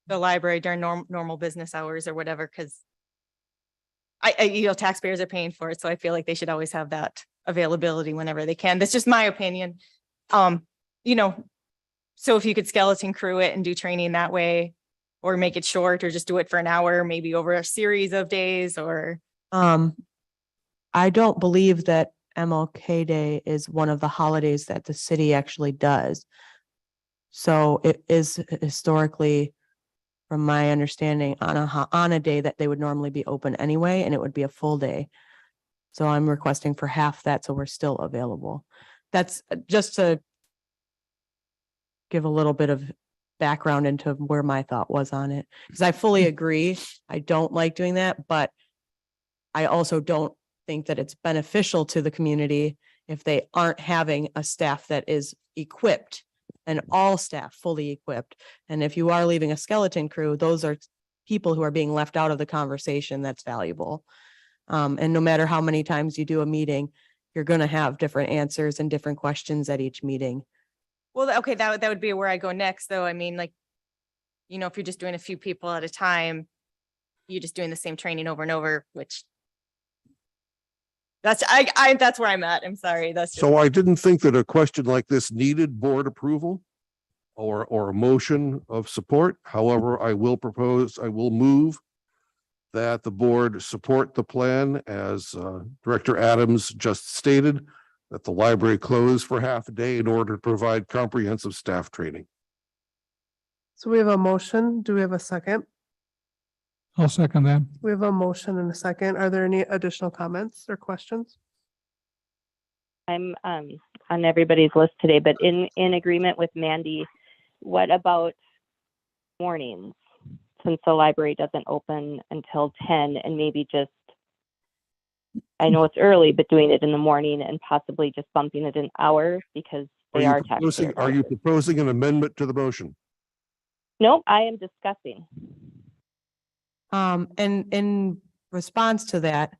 the library during normal business hours or whatever, because taxpayers are paying for it. So I feel like they should always have that availability whenever they can. That's just my opinion. So if you could skeleton crew it and do training that way, or make it short, or just do it for an hour, maybe over a series of days, or. I don't believe that MLK Day is one of the holidays that the city actually does. So it is historically, from my understanding, on a day that they would normally be open anyway, and it would be a full day. So I'm requesting for half that, so we're still available. That's just to give a little bit of background into where my thought was on it. Because I fully agree. I don't like doing that, but I also don't think that it's beneficial to the community if they aren't having a staff that is equipped and all staff fully equipped. And if you are leaving a skeleton crew, those are people who are being left out of the conversation that's valuable. And no matter how many times you do a meeting, you're going to have different answers and different questions at each meeting. Well, okay, that would be where I go next, though. I mean, like, if you're just doing a few people at a time, you're just doing the same training over and over, which that's where I'm at. I'm sorry. so I didn't think that a question like this needed board approval or a motion of support. However, I will move that the board support the plan as Director Adams just stated, that the library close for half a day in order to provide comprehensive staff training. So we have a motion. Do we have a second? I'll second that. We have a motion and a second. Are there any additional comments or questions? I'm on everybody's list today, but in agreement with Mandy, what about mornings? Since the library doesn't open until 10, and maybe just, I know it's early, but doing it in the morning and possibly just bumping it an hour because they are taxpayer Are you dollars. proposing an amendment to the motion? No, I am discussing. And in response to that,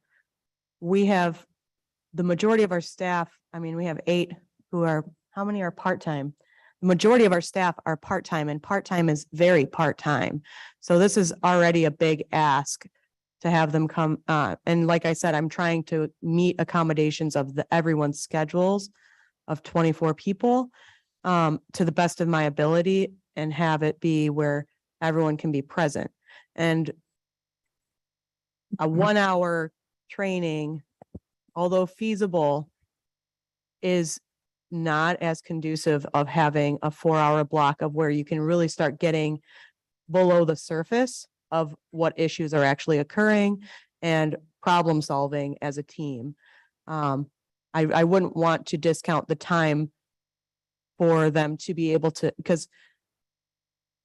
we have the majority of our staff. I mean, we have 8 who are, how many are part-time? The majority of our staff are part-time, and part-time is very part-time. So this is already a big ask to have them come. And like I said, I'm trying to meet accommodations of everyone's schedules of 24 people to the best of my ability, and have it be where everyone can be present. And a 1 hour training, although feasible, is not as conducive of having a 4 hour block of where you can really start getting below the surface of what issues are actually occurring and problem solving as a team. I wouldn't want to discount the time for them to be able to, because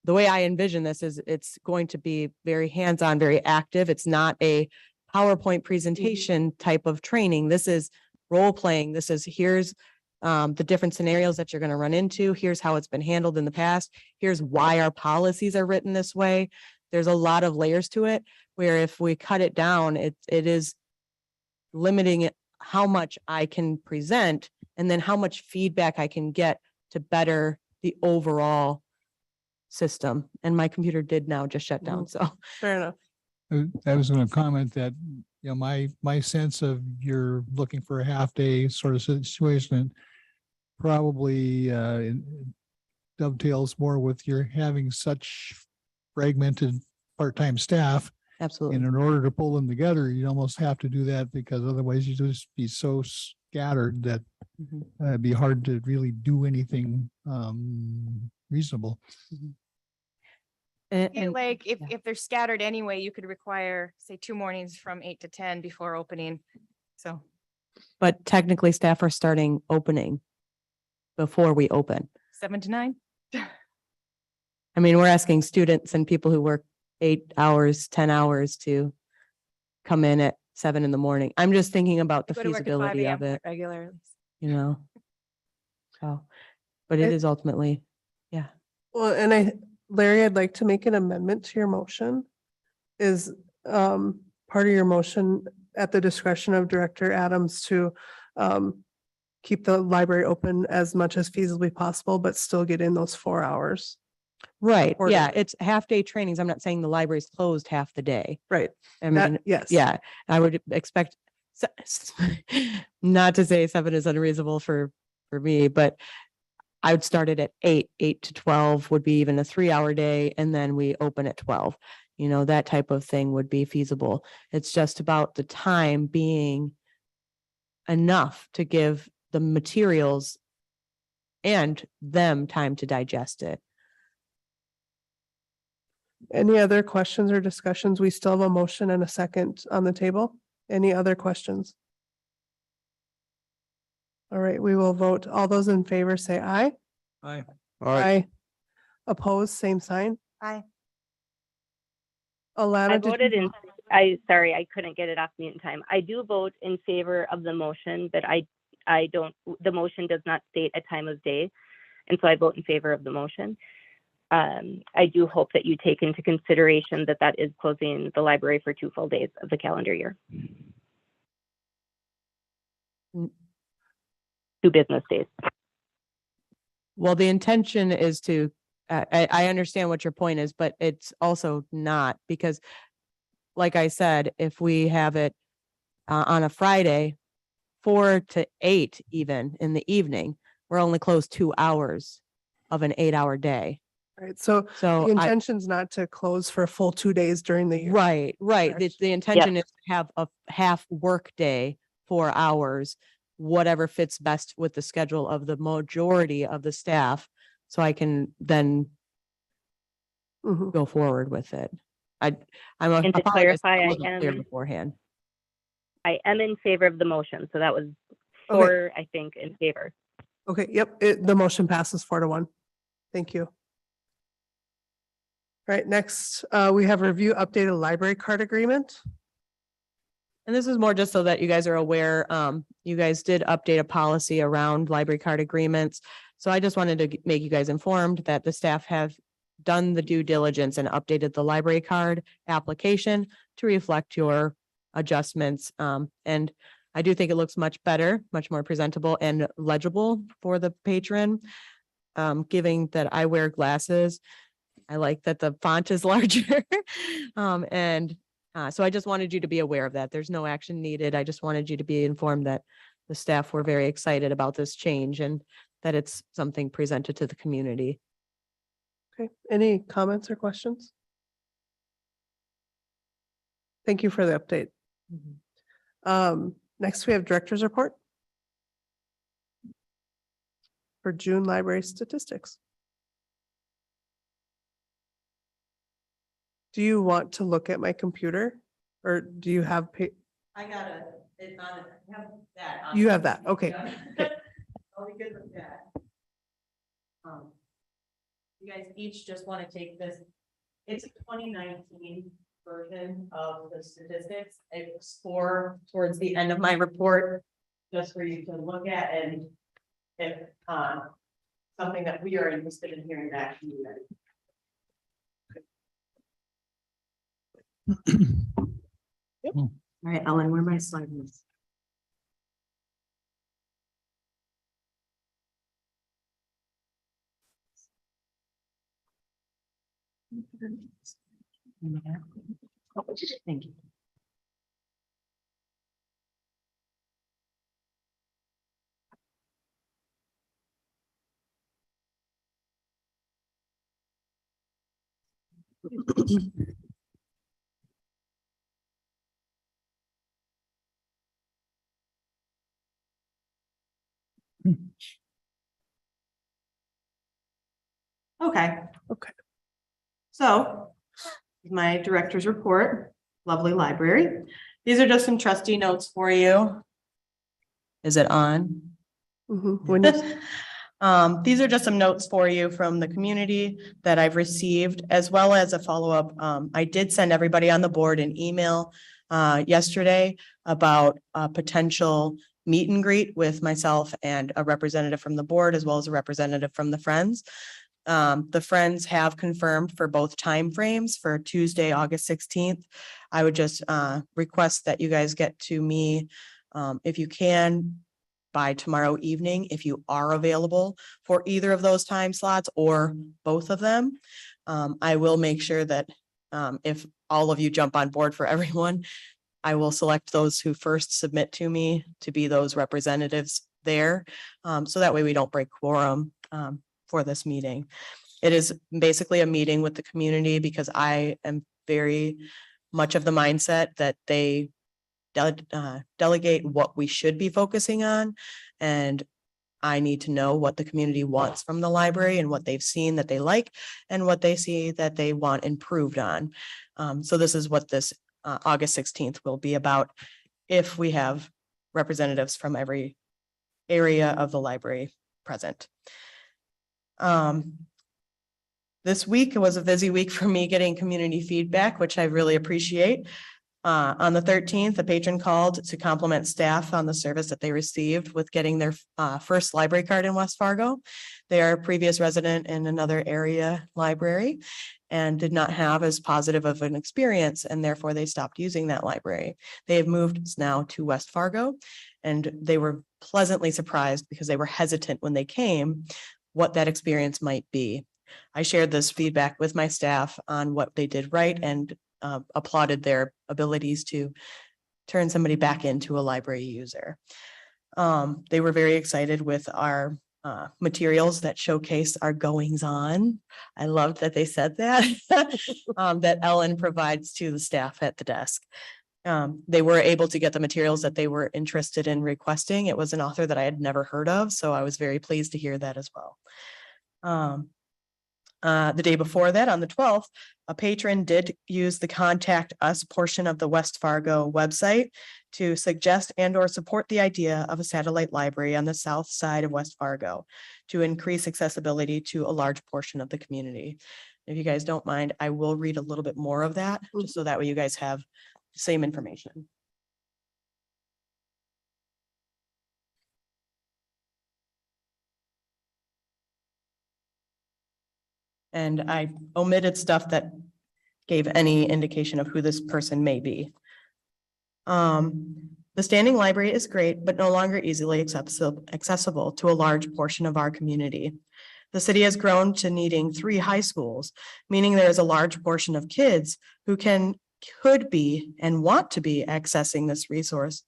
the way I envision this is it's going to be very hands-on, very active. It's not a PowerPoint presentation type of training. This is role playing. This is here's the different scenarios that you're going to run into. Here's how it's been handled in the past. Here's why our policies are written this way. There's a lot of layers to it, where if we cut it down, it is limiting it, how much I can present and then how much feedback I can get to better the overall system. And my computer did now just shut down. So Fair enough. I was going to comment that, you know, my sense of you're looking for a half day sort of situation probably dovetails more with your having such fragmented part-time staff. absolutely. And in order to pull them together, you almost have to do that, because otherwise you just be so scattered that Mhm. it'd be hard to really do anything reasonable. And, feel and like yeah. if they're scattered anyway, you could require, say, 2 mornings from 8 to 10 before opening. So but technically staff are starting opening before we open. 7 to 9. I mean, we're asking students and people who work 8 hours, 10 hours to come in at 7 in the morning. I'm just thinking about the Go to work at 5 feasibility of a.m. it, regularly. you know? So, but it It- is ultimately, yeah. Well, and Larry, I'd like to make an amendment to your motion. Is part of your motion at the discretion of Director Adams to keep the library open as much as feasibly possible, but still get in those 4 hours. Right, Or- yeah, it's half-day trainings. I'm not saying the library's closed half the day. Right. I That- mean, yes. yeah, I would expect, not to say 7 is unreasonable for me, but I would start it at 8 to 12 would be even a 3 hour day, and then we open at 12. You know, that type of thing would be feasible. It's just about the time being enough to give the materials and them time to digest it. Any other questions or discussions? We still have a motion and a second on the table. Any other questions? All right, we will vote. All those in favor say aye. Aye. All right, Aye. Opposed, same sign. Aye. Alana, I did voted you- in, sorry, I couldn't get it off mute in time. I do vote in favor of the motion, but I don't, the motion does not state a time of day. And so I vote in favor of the motion. I do hope that you take into consideration that that is closing the library for 2 full days of the calendar year. Mm. 2 business days. Well, the intention is to, I understand what your point is, but it's also not, because like I said, if we have it on a Friday, 4 to 8 even in the evening, we're only closed 2 hours of an 8 hour day. Right, so So the I, intention's not to close for a full 2 days during the year. right. The, Correct. the intention is to have a half work day, 4 hours, whatever fits best with the schedule of the majority of the staff. So I can then Mhm. go forward with it. I'm And to apologize if clarify, I wasn't clear am beforehand. in favor of the motion. So that was Okay. 4, I think, in favor. Okay, yep, the motion passes 4-1. Thank you. All right, next, we have review updated library card agreement. And this is more just so that you guys are aware, you guys did update a policy around library card agreements. So I just wanted to make you guys informed that the staff have done the due diligence and updated the library card application to reflect your adjustments. And I do think it looks much better, much more presentable and legible for the patron. Giving that I wear glasses, I like that the font is larger. So I just wanted you to be aware of that. There's no action needed. I just wanted you to be informed that the staff were very excited about this change and that it's something presented to the community. Okay, any comments or questions? Thank you for the update. Next we have director's report for June library statistics. Do you want to look at my computer or do you have, I got it. It's on, I have that. you have that? Okay. Okay. I'll be good with that. You guys each just want to take this. It's a 2019 version of the statistics. It's for towards the end of my report, just for you to look at and if something that we are interested in hearing back from you guys. All right, Ellen, where my slide is. Thank you. Okay. Okay. So my director's report, lovely library. These are just some trustee notes for you. Is it on? When you- These are just some notes for you from the community that I've received, as well as a follow-up. I did send everybody on the board an email yesterday about a potential meet and greet with myself and a representative from the board, as well as a representative from the Friends. The Friends have confirmed for both timeframes for Tuesday, August 16th. I would just request that you guys get to me if you can by tomorrow evening, if you are available for either of those time slots or both of them. I will make sure that if all of you jump on board for everyone, I will select those who first submit to me to be those representatives there. So that way we don't break quorum for this meeting. It is basically a meeting with the community because I am very much of the mindset that they delegate what we should be focusing on. And I need to know what the community wants from the library and what they've seen that they like and what they see that they want improved on. So this is what this August 16th will be about if we have representatives from every area of the library present. This week was a busy week for me getting community feedback, which I really appreciate. On the 13th, a patron called to compliment staff on the service that they received with getting their first library card in West Fargo. They are a previous resident in another area library and did not have as positive of an experience, and therefore they stopped using that library. They have moved now to West Fargo, and they were pleasantly surprised because they were hesitant when they came what that experience might be. I shared this feedback with my staff on what they did right and applauded their abilities to turn somebody back into a library user. They were very excited with our materials that showcase our goings on. I loved that they said that, that Ellen provides to the staff at the desk. They were able to get the materials that they were interested in requesting. It was an author that I had never heard of, so I was very pleased to hear that as well. The day before that, on the 12th, a patron did use the contact us portion of the West Fargo website to suggest and or support the idea of a satellite library on the south side of West Fargo to increase accessibility to a large portion of the community. If you guys don't mind, I will read a little bit more of that, just so that way you guys have the same information. And I omitted stuff that gave any indication of who this person may be. The standing library is great, but no longer easily accessible to a large portion of our community. The city has grown to needing 3 high schools, meaning there is a large portion of kids who could be and want to be accessing this resource,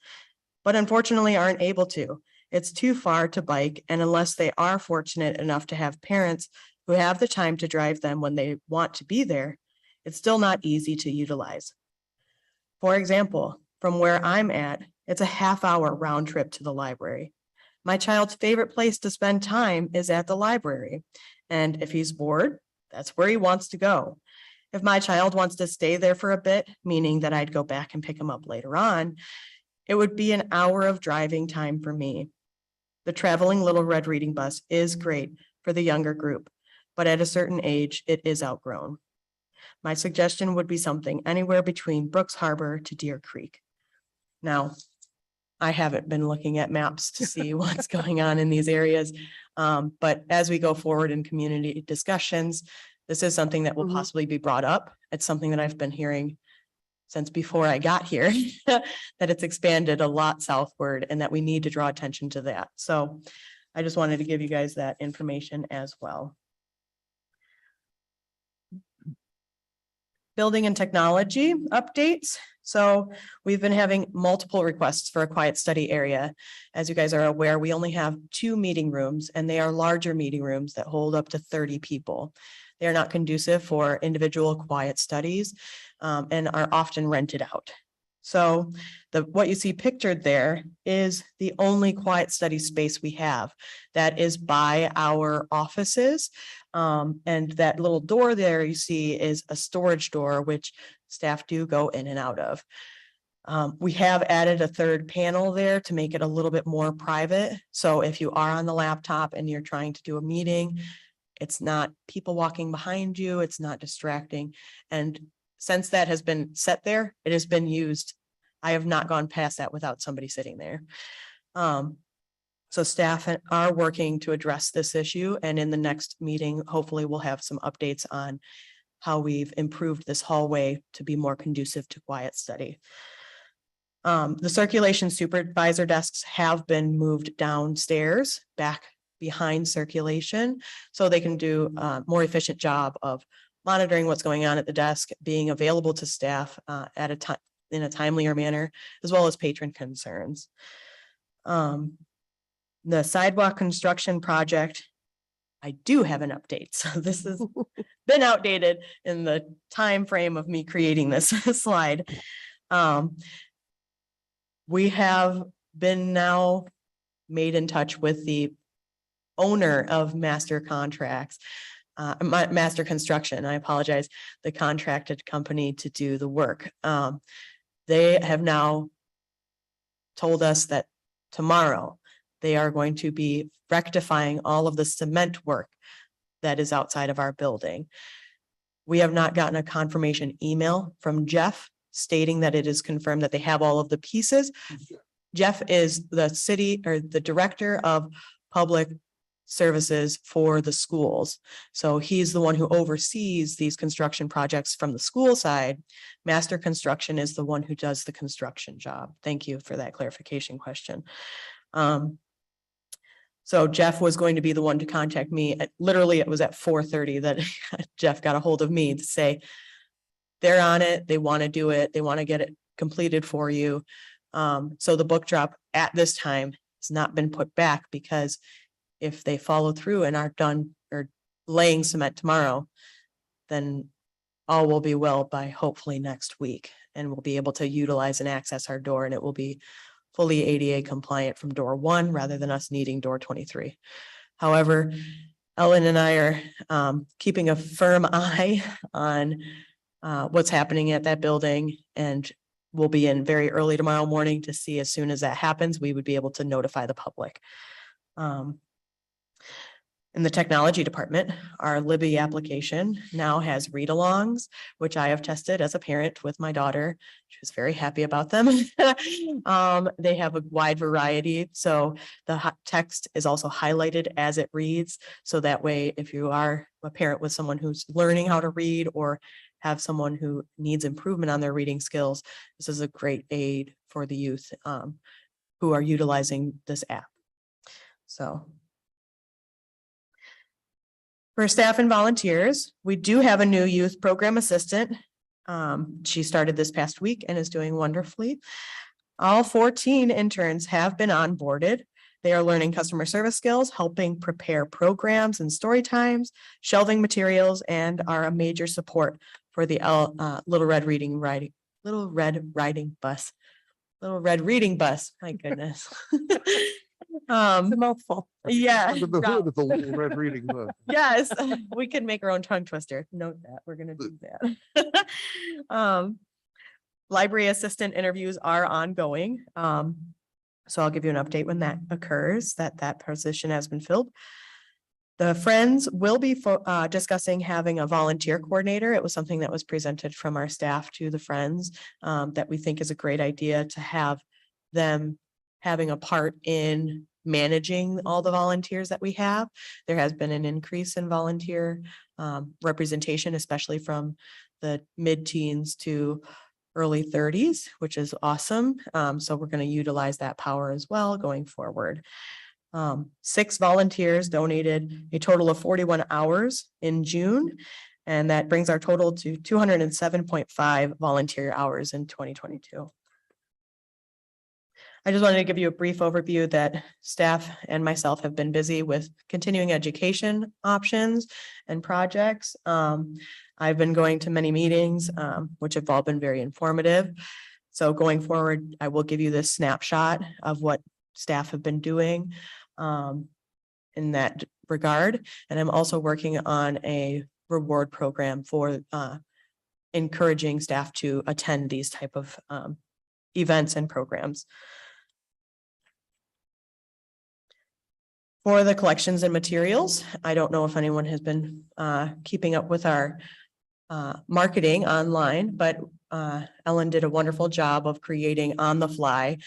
but unfortunately aren't able to. It's too far to bike, and unless they are fortunate enough to have parents who have the time to drive them when they want to be there, it's still not easy to utilize. For example, from where I'm at, it's a half-hour round trip to the library. My child's favorite place to spend time is at the library. And if he's bored, that's where he wants to go. If my child wants to stay there for a bit, meaning that I'd go back and pick him up later on, it would be an hour of driving time for me. The traveling Little Red Reading Bus is great for the younger group, but at a certain age, it is outgrown. My suggestion would be something anywhere between Brooks Harbor to Deer Creek. Now, I haven't been looking at maps to see what's going on in these areas. But as we go forward in community discussions, this is something that will Mhm. possibly be brought up. It's something that I've been hearing since before I got here, that it's expanded a lot southward and that we need to draw attention to that. So I just wanted to give you guys that information as well. Building and technology updates. So we've been having multiple requests for a quiet study area. As you guys are aware, we only have 2 meeting rooms, and they are larger meeting rooms that hold up to 30 people. They are not conducive for individual quiet studies and are often rented out. So what you see pictured there is the only quiet study space we have that is by our offices. And that little door there you see is a storage door, which staff do go in and out of. We have added a third panel there to make it a little bit more private. So if you are on the laptop and you're trying to do a meeting, it's not people walking behind you, it's not distracting. And since that has been set there, it has been used. I have not gone past that without somebody sitting there. So staff are working to address this issue, and in the next meeting, hopefully we'll have some updates on how we've improved this hallway to be more conducive to quiet study. The circulation supervisor desks have been moved downstairs back behind circulation, so they can do a more efficient job of monitoring what's going on at the desk, being available to staff at a time in a timelier manner, as well as patron concerns. The sidewalk construction project, I do have an update. So this has been outdated in the time frame of me creating this slide. We have been now made in touch with the owner of Master Contracts, Master Construction. I apologize, the contracted company to do the work. They have now told us that tomorrow they are going to be rectifying all of the cement work that is outside of our building. We have not gotten a confirmation email from Jeff stating that it is confirmed that they have all of the pieces. Jeff is the city or the director of public services for the schools. So he's the one who oversees these construction projects from the school side. Master Construction is the one who does the construction job. Thank you for that clarification question. So Jeff was going to be the one to contact me. Literally, it was at 4:30 that Jeff got a hold of me to say, they're on it, they want to do it, they want to get it completed for you. So the book drop at this time has not been put back, because if they follow through and aren't done or laying cement tomorrow, then all will be well by hopefully next week, and we'll be able to utilize and access our door, and it will be fully ADA compliant from door 1 rather than us needing door 23. However, Ellen and I are keeping a firm eye on what's happening at that building, and we'll be in very early tomorrow morning to see, as soon as that happens, we would be able to notify the public. In the technology department, our Libby application now has read-alongs, which I have tested as a parent with my daughter. She was very happy about them. They have a wide variety. So the text is also highlighted as it reads. So that way, if you are a parent with someone who's learning how to read or have someone who needs improvement on their reading skills, this is a great aid for the youth who are utilizing this app. So for staff and volunteers, we do have a new youth program assistant. She started this past week and is doing wonderfully. All 14 interns have been onboarded. They are learning customer service skills, helping prepare programs and story times, shelving materials, and are a major support for the Little Red Reading little red riding bus, little red reading bus. My goodness. It's a mouthful. Yeah. Under the hood of the little red reading book. Yes, we can make our own tongue twister. Note that, we're gonna do that. Library assistant interviews are ongoing. So I'll give you an update when that occurs, that position has been filled. The Friends will be discussing having a volunteer coordinator. It was something that was presented from our staff to the Friends that we think is a great idea to have them having a part in managing all the volunteers that we have. There has been an increase in volunteer representation, especially from the mid-teens to early 30s, which is awesome. So we're going to utilize that power as well going forward. 6 volunteers donated a total of 41 hours in June, and that brings our total to 207.5 volunteer hours in 2022. I just wanted to give you a brief overview that staff and myself have been busy with continuing education options and projects. I've been going to many meetings, which have all been very informative. So going forward, I will give you this snapshot of what staff have been doing in that regard. And I'm also working on a reward program for encouraging staff to attend these type of events and programs. For the collections and materials, I don't know if anyone has been keeping up with our marketing online, but Ellen did a wonderful job of creating on the fly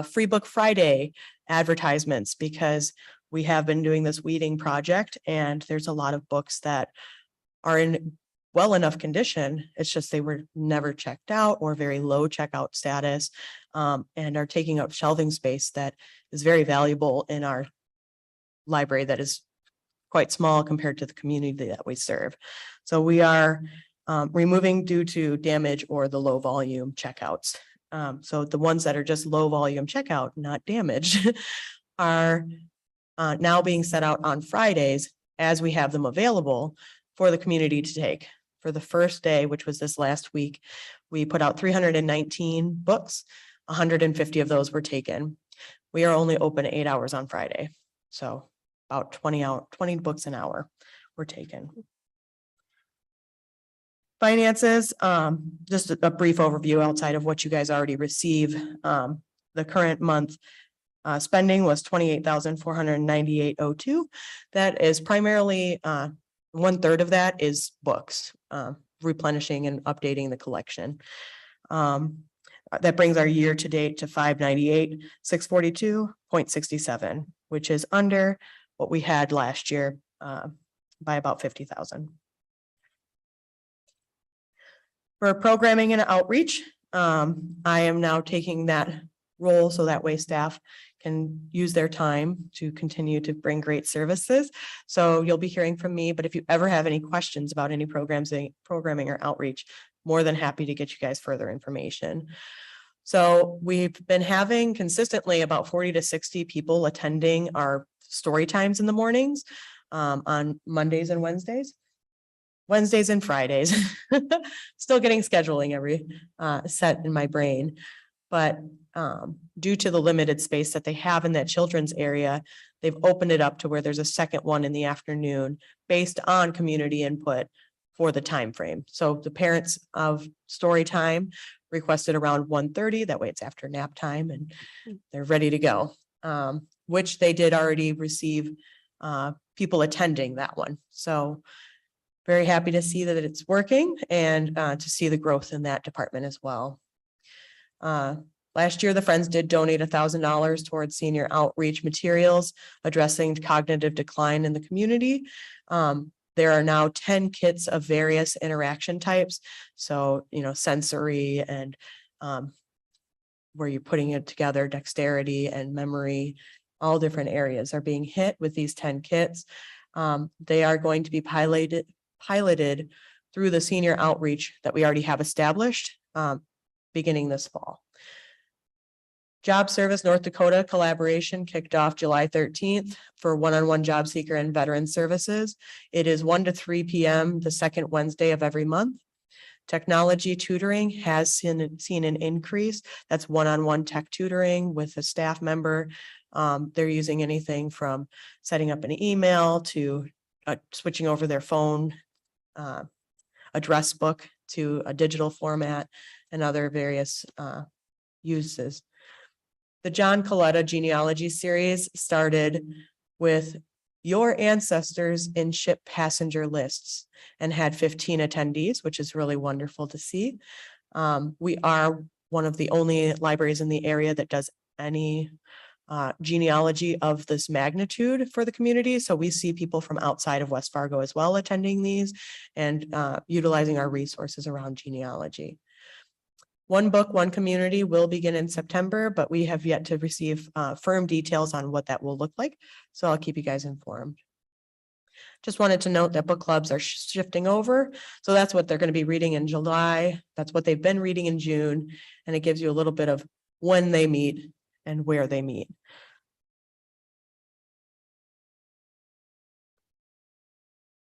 Free Book Friday advertisements, because we have been doing this weeding project and there's a lot of books that are in well enough condition. It's just they were never checked out or very low checkout status and are taking up shelving space that is very valuable in our library that is quite small compared to the community that we serve. So we are removing due to damage or the low volume checkouts. So the ones that are just low volume checkout, not damaged, are now being set out on Fridays as we have them available for the community to take. For the first day, which was this last week, we put out 319 books. 150 of those were taken. We are only open 8 hours on Friday. So about 20 books an hour were taken. Finances, just a brief overview outside of what you guys already receive. The current month spending was $28,498.02. That is primarily 1/3 of that is books, replenishing and updating the collection. That brings our year to date to $598,642.67, which is under what we had last year by about 50,000. For programming and outreach, I am now taking that role so that way staff can use their time to continue to bring great services. So you'll be hearing from me, but if you ever have any questions about any programming or outreach, more than happy to get you guys further information. So we've been having consistently about 40 to 60 people attending our story times in the mornings on Mondays and Wednesdays and Fridays. Still getting scheduling every set in my brain. But due to the limited space that they have in that children's area, they've opened it up to where there's a second one in the afternoon based on community input for the time frame. So the parents of story time requested around 1:30. That way it's after nap time and they're ready to go, which they did already receive people attending that one. So very happy to see that it's working and to see the growth in that department as well. Last year, the Friends did donate $1,000 towards senior outreach materials addressing cognitive decline in the community. There are now 10 kits of various interaction types. So, sensory and where you're putting it together, dexterity and memory, all different areas are being hit with these 10 kits. They are going to be piloted through the senior outreach that we already have established beginning this fall. Job Service North Dakota collaboration kicked off July 13th for one-on-one job seeker and veteran services. It is 1 to 3 p.m. the second Wednesday of every month. Technology tutoring has seen an increase. That's one-on-one tech tutoring with a staff member. They're using anything from setting up an email to switching over their phone address book to a digital format and other various uses. The John Coletta genealogy series started with your ancestors in ship passenger lists and had 15 attendees, which is really wonderful to see. We are one of the only libraries in the area that does any genealogy of this magnitude for the community. So we see people from outside of West Fargo as well attending these and utilizing our resources around genealogy. One Book, One Community will begin in September, but we have yet to receive firm details on what that will look like. So I'll keep you guys informed. Just wanted to note that book clubs are shifting over. So that's what they're going to be reading in July. That's what they've been reading in June. And it gives you a little bit of when they meet and where they meet.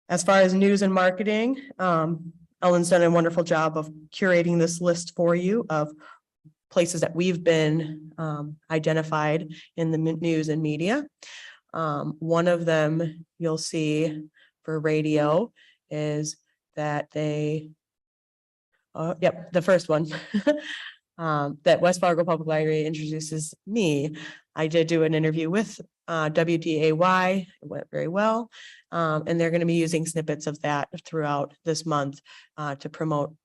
As far as news and marketing, Ellen's done a wonderful job of curating this list for you of places that we've been identified in the news and media. One of them you'll see for radio is that the first one that West Fargo Public Library introduces me. I did do an interview with WDAY. It went very well. And they're going to be using snippets of that throughout this month to promote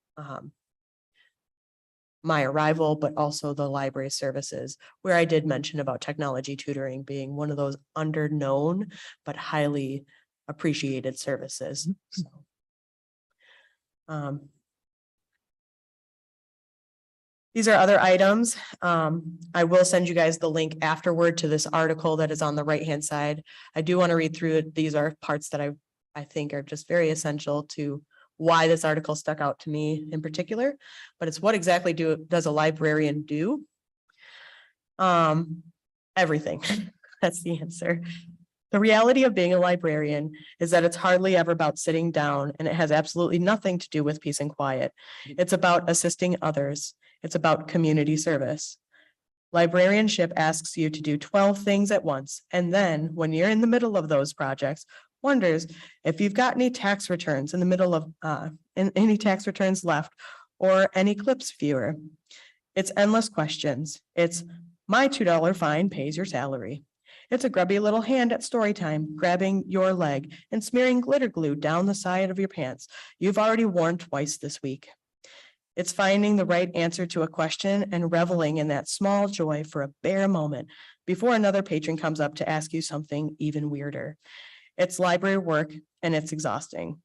my arrival, but also the library services, where I did mention about technology tutoring being one of those under known but highly appreciated services. So, these are other items. I will send you guys the link afterward to this article that is on the right-hand side. I do want to read through it. These are parts that I think are just very essential to why this article stuck out to me in particular, but it's what exactly does a librarian do? Everything. That's the answer. The reality of being a librarian is that it's hardly ever about sitting down, and it has absolutely nothing to do with peace and quiet. It's about assisting others. It's about community service. Librarianship asks you to do 12 things at once, and then when you're in the middle of those projects, wonders if you've got any tax returns in the middle of any tax returns left or any clips viewer. It's endless questions. It's my $2 fine pays your salary. It's a grubby little hand at story time, grabbing your leg and smearing glitter glue down the side of your pants you've already worn twice this week. It's finding the right answer to a question and reveling in that small joy for a bare moment before another patron comes up to ask you something even weirder. It's library work and it's exhausting.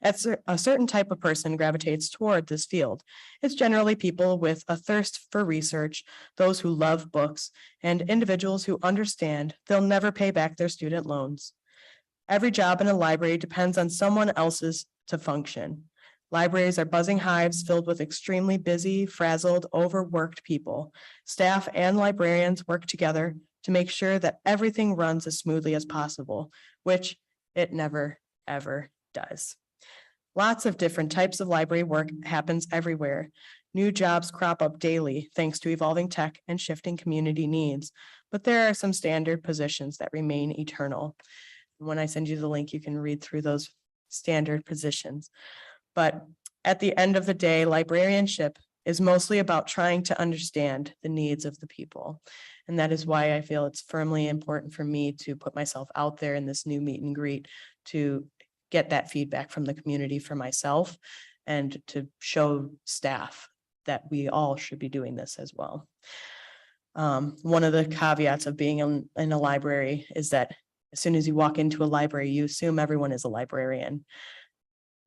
A certain type of person gravitates toward this field. It's generally people with a thirst for research, those who love books, and individuals who understand they'll never pay back their student loans. Every job in a library depends on someone else's to function. Libraries are buzzing hives filled with extremely busy, frazzled, overworked people. Staff and librarians work together to make sure that everything runs as smoothly as possible, which it never, ever does. Lots of different types of library work happens everywhere. New jobs crop up daily thanks to evolving tech and shifting community needs, but there are some standard positions that remain eternal. When I send you the link, you can read through those standard positions. But at the end of the day, librarianship is mostly about trying to understand the needs of the people. And that is why I feel it's firmly important for me to put myself out there in this new meet and greet to get that feedback from the community for myself and to show staff that we all should be doing this as well. One of the caveats of being in a library is that as soon as you walk into a library, you assume everyone is a librarian.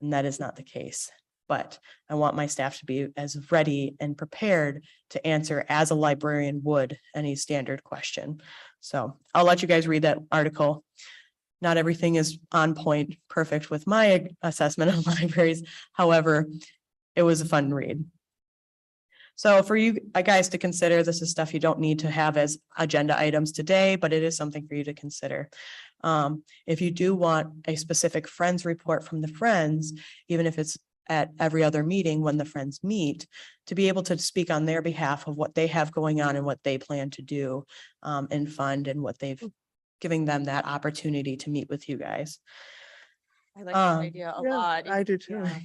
And that is not the case. But I want my staff to be as ready and prepared to answer as a librarian would any standard question. So I'll let you guys read that article. Not everything is on point, perfect with my assessment of libraries. However, it was a fun read. So for you guys to consider, this is stuff you don't need to have as agenda items today, but it is something for you to consider. If you do want a specific Friends report from the Friends, even if it's at every other meeting when the friends meet, to be able to speak on their behalf of what they have going on and what they plan to do and fund and what they've giving them that opportunity to meet with you guys. I like that Um, idea a Yeah, lot. I do too. Yeah.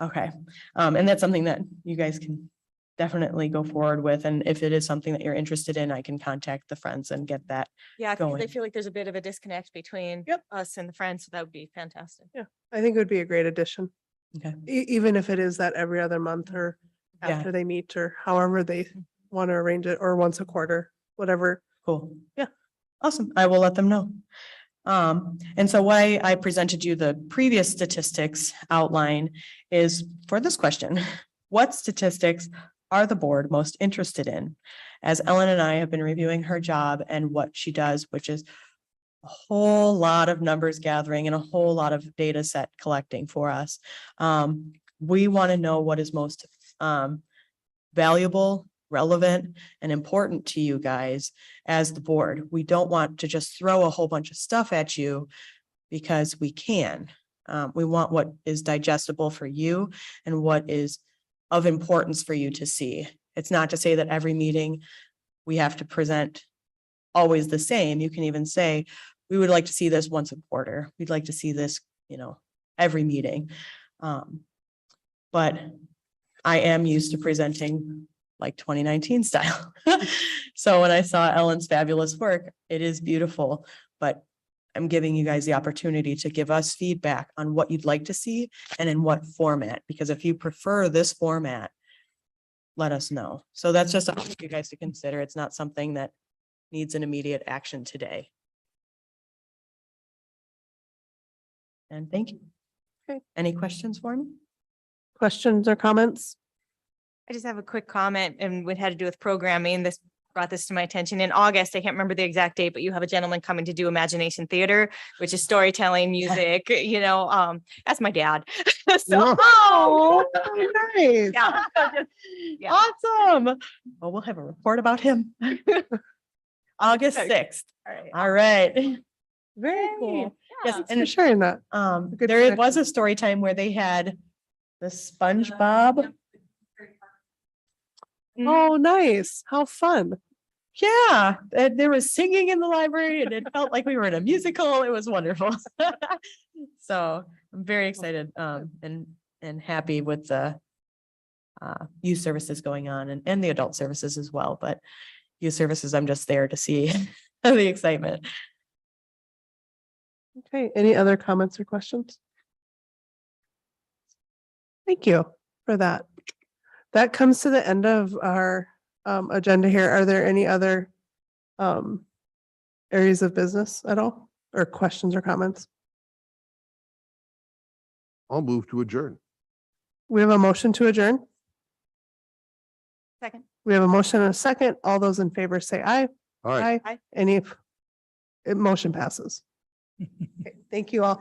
Okay, and that's something that you guys can definitely go forward with. And if it is something that you're interested in, I can contact the friends and get that. Yeah, because I going. feel like there's a bit of a disconnect between Yep. us and the friends, so that would be fantastic. I think it would be a great addition, Okay, even if it is that every other month or Yeah. after they meet or however they want to arrange it, or once a quarter, whatever. cool. Yeah. Awesome. I will let them know. And so why I presented you the previous statistics outline is for this question. What statistics are the board most interested in? As Ellen and I have been reviewing her job and what she does, which is a whole lot of numbers gathering and a whole lot of data set collecting for us. We want to know what is most valuable, relevant, and important to you guys as the board. We don't want to just throw a whole bunch of stuff at you because we can. We want what is digestible for you and what is of importance for you to see. It's not to say that every meeting we have to present always the same. You can even say, we would like to see this once a quarter. We'd like to see this, every meeting. But I am used to presenting like 2019 style. So when I saw Ellen's fabulous work, it is beautiful, but I'm giving you guys the opportunity to give us feedback on what you'd like to see and in what format, because if you prefer this format, let us know. So that's just something for you guys to consider. It's not something that needs an immediate action today. And thank you. Okay. Any questions for me? Questions or comments? I just have a quick comment and what had to do with programming. This brought this to my attention in August. I can't remember the exact date, but you have a gentleman coming to do Imagination Theater, which is storytelling, music, that's my dad. So, Oh, nice. yeah. Yeah. Awesome. Well, we'll have a report about him. August 6th. All right. All right. Very cool. Yes, Thanks for and sharing that. Good there was connection. a story time where they had the SpongeBob. Oh, nice. How fun. Yeah, there was singing in the library and it felt like we were in a musical. It was wonderful. So I'm very excited and happy with the youth services going on and the adult services as well. But youth services, I'm just there to see the excitement. Okay, any other comments or questions? Thank you for that. That comes to the end of our agenda here. Are there any other areas of business at all, or questions or comments? I'll move to adjourn. We have a motion to adjourn. Second. We have a motion and a second. All those in favor say aye. All right. Aye. Motion passes. Okay, thank you all.